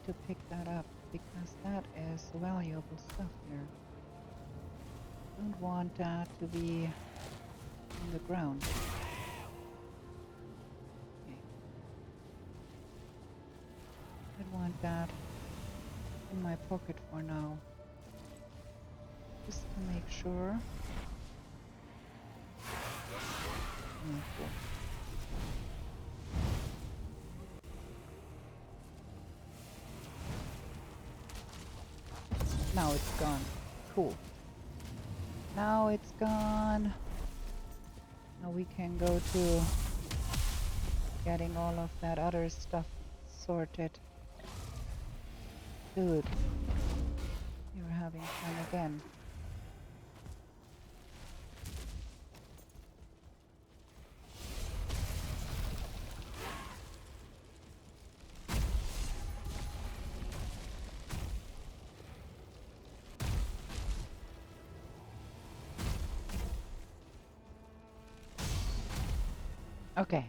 To pick that up because that is valuable stuff here. Don't want that to be on the ground. Okay. I want that in my pocket for now. Just to make sure. Oh, cool. Now it's gone. Cool. Now it's gone. Now we can go to getting all of that other stuff sorted. Dude, you're having fun again. Okay.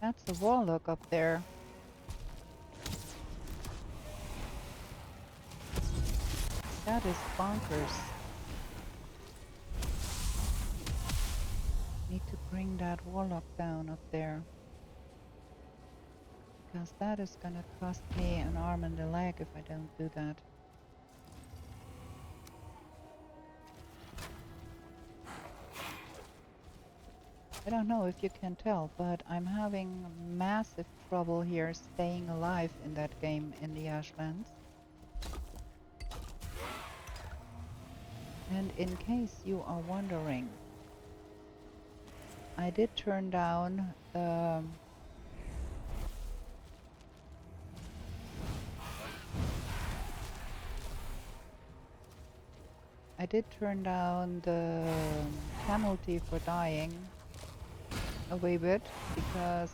That's a warlock up there. That is bonkers. Need to bring that warlock down up there. Because that is gonna cost me an arm and a leg if I don't do that. I don't know if you can tell, but I'm having massive trouble here staying alive in that game in the Ashlands. And in case you are wondering, I did turn down the penalty for dying a wee bit because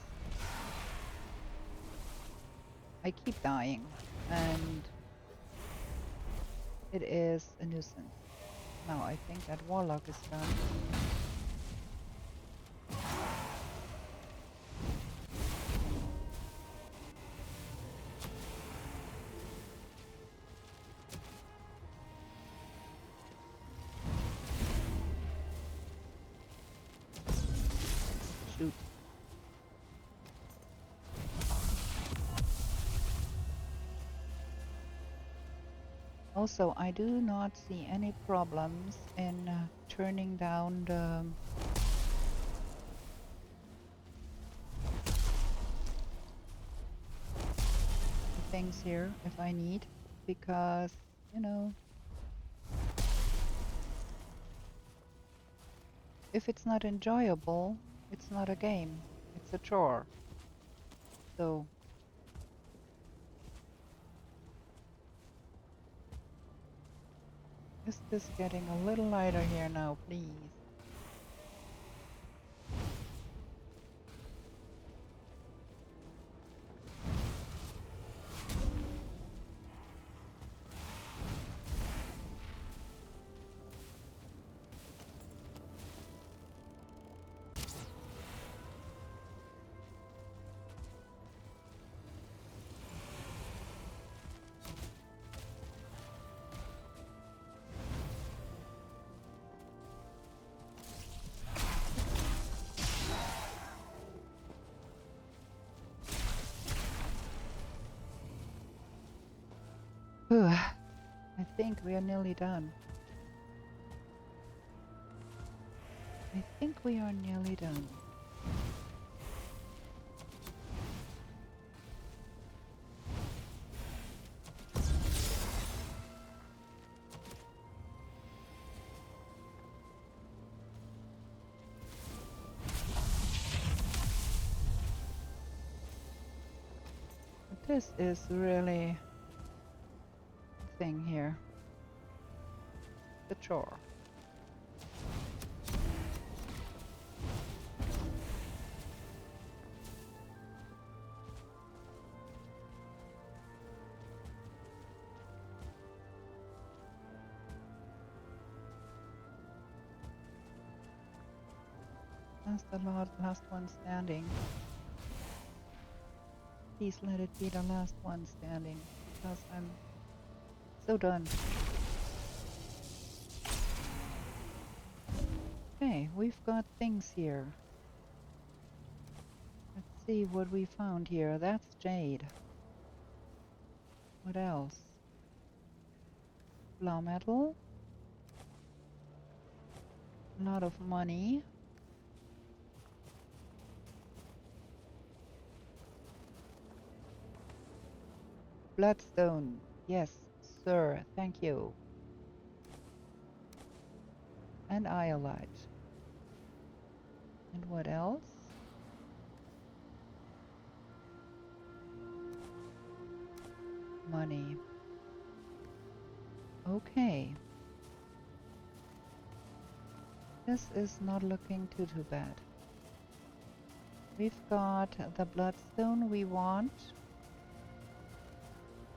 I keep dying and it is a nuisance. Now I think that warlock is done. Shoot. Also, I do not see any problems in turning down the things here if I need, because, you know, if it's not enjoyable, it's not a game, it's a chore. So, is this getting a little lighter here now, please? I think we are nearly done. I think we are nearly done. This is really the thing here. The chore. That's the last one standing. Please let it be the last one standing, because I'm so done. Okay, we've got things here. Let's see what we found here. That's jade. What else? Flour metal. A lot of money. Bloodstone. Yes, sir. Thank you. And iolite. And what else? Money. Okay. This is not looking too bad. We've got the bloodstone we want.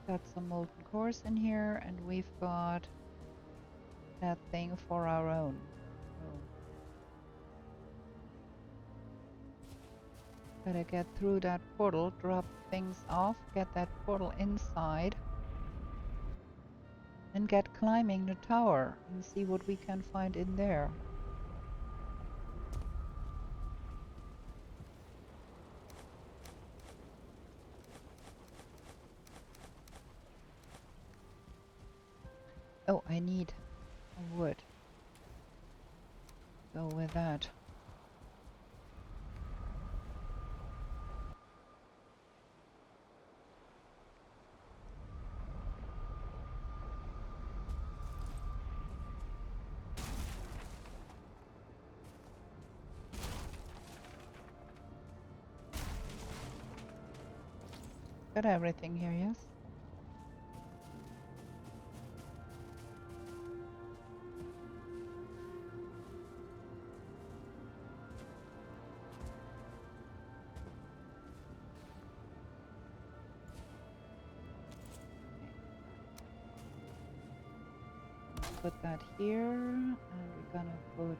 Got some molten cores in here, and we've got that thing for our own. So gotta get through that portal, drop things off, get that portal inside, and get climbing the tower and see what we can find in there. Oh, I need a wood. Go with that. Got everything here, yes? Put that here, and we're gonna put...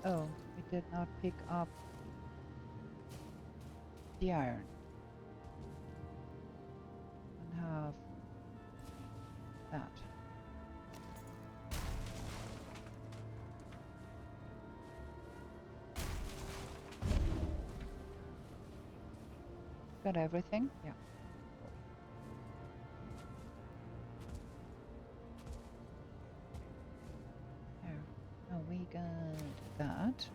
Oh, we did not pick up the iron. And have that. Got everything? Yeah. There. Now we got that.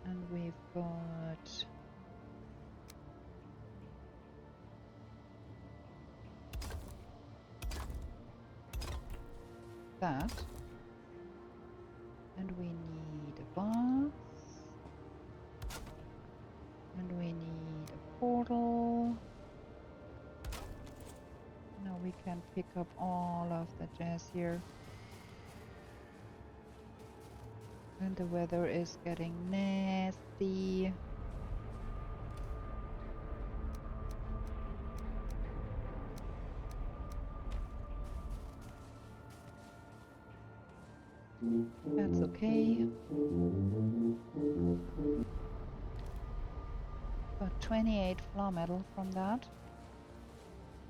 And we've got... that. And we need a box. And we need a portal. Now we can pick up all of the jazz here. And the weather is getting nasty. That's okay. Got 28 flour metal from that.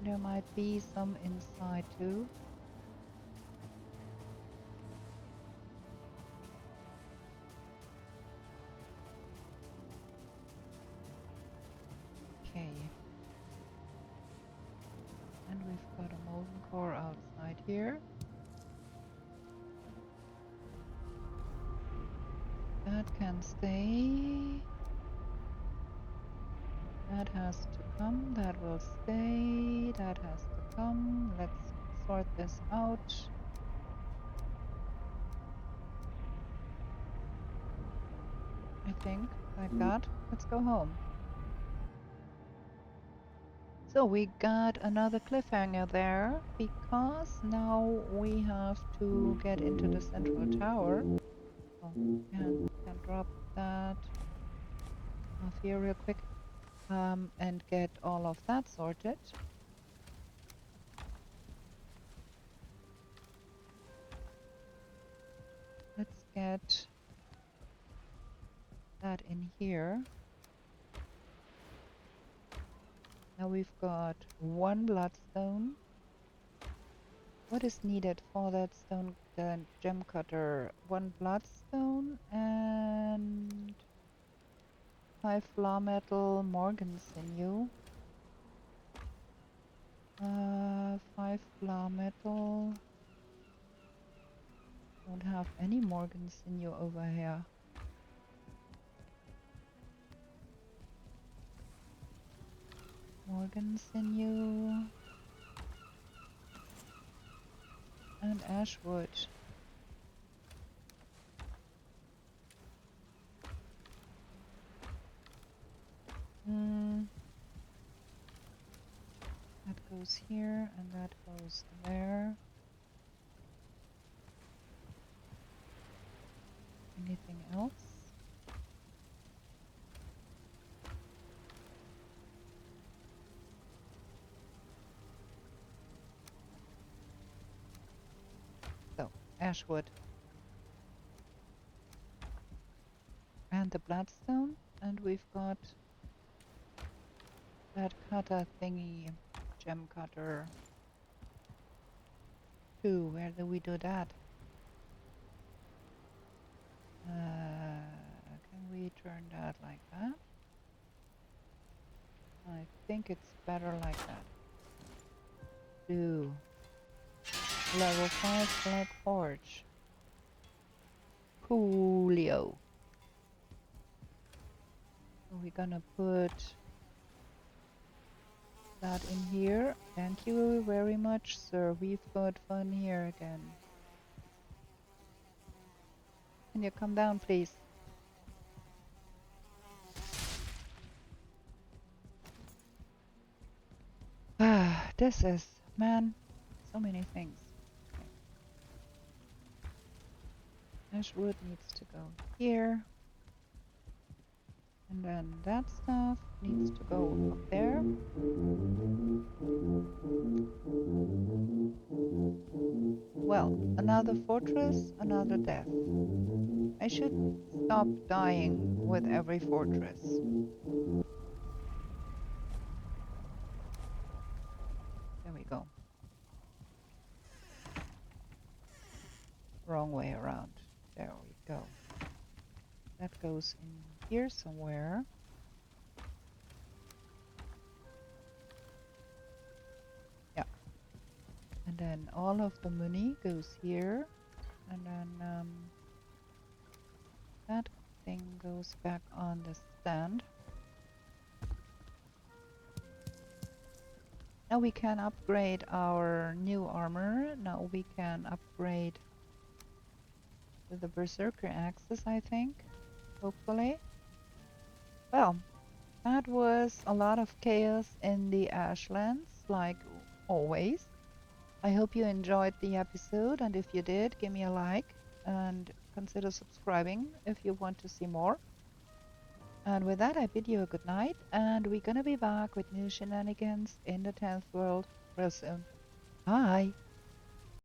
There might be some inside too. Okay. And we've got a molten core outside here. That can stay. That has to come. That will stay. That has to come. Let's sort this out. I think, like that. Let's go home. So we got another cliffhanger there, because now we have to get into the central tower. Oh, can drop that off here real quick, and get all of that sorted. Let's get that in here. Now we've got one bloodstone. What is needed for that stone gem cutter? One bloodstone and 5 flaw metal Morgan sinew. 5 flaw metal. Don't have any Morgan sinew over here. Morgan sinew and ashwood. That goes here and that goes there. Anything else? So, ashwood. And the bloodstone. And we've got that cutter thingy. Gem cutter. 2. Where do we do that? Can we turn that like that? I think it's better like that. 2. Level 5 Black Forge. Coolio. So we're gonna put that in here. Thank you very much, sir. We've got fun here again. Can you come down, please? Ah, this is, man, so many things. Okay. Ashwood needs to go here. And then that stuff needs to go up there. Well, another fortress, another death. I should stop dying with every fortress. There we go. Wrong way around. There we go. That goes in here somewhere. Yeah. And then all of the money goes here. And then that thing goes back on the stand. Now we can upgrade our new armor. Now we can upgrade to the Berserker axes, I think. Hopefully. Well, that was a lot of chaos in the ashlands, like always. I hope you enjoyed the episode, and if you did, give me a like and consider subscribing if you want to see more. And with that, I bid you a good night, and we're gonna be back with new shenanigans in the 10th world real soon. Bye!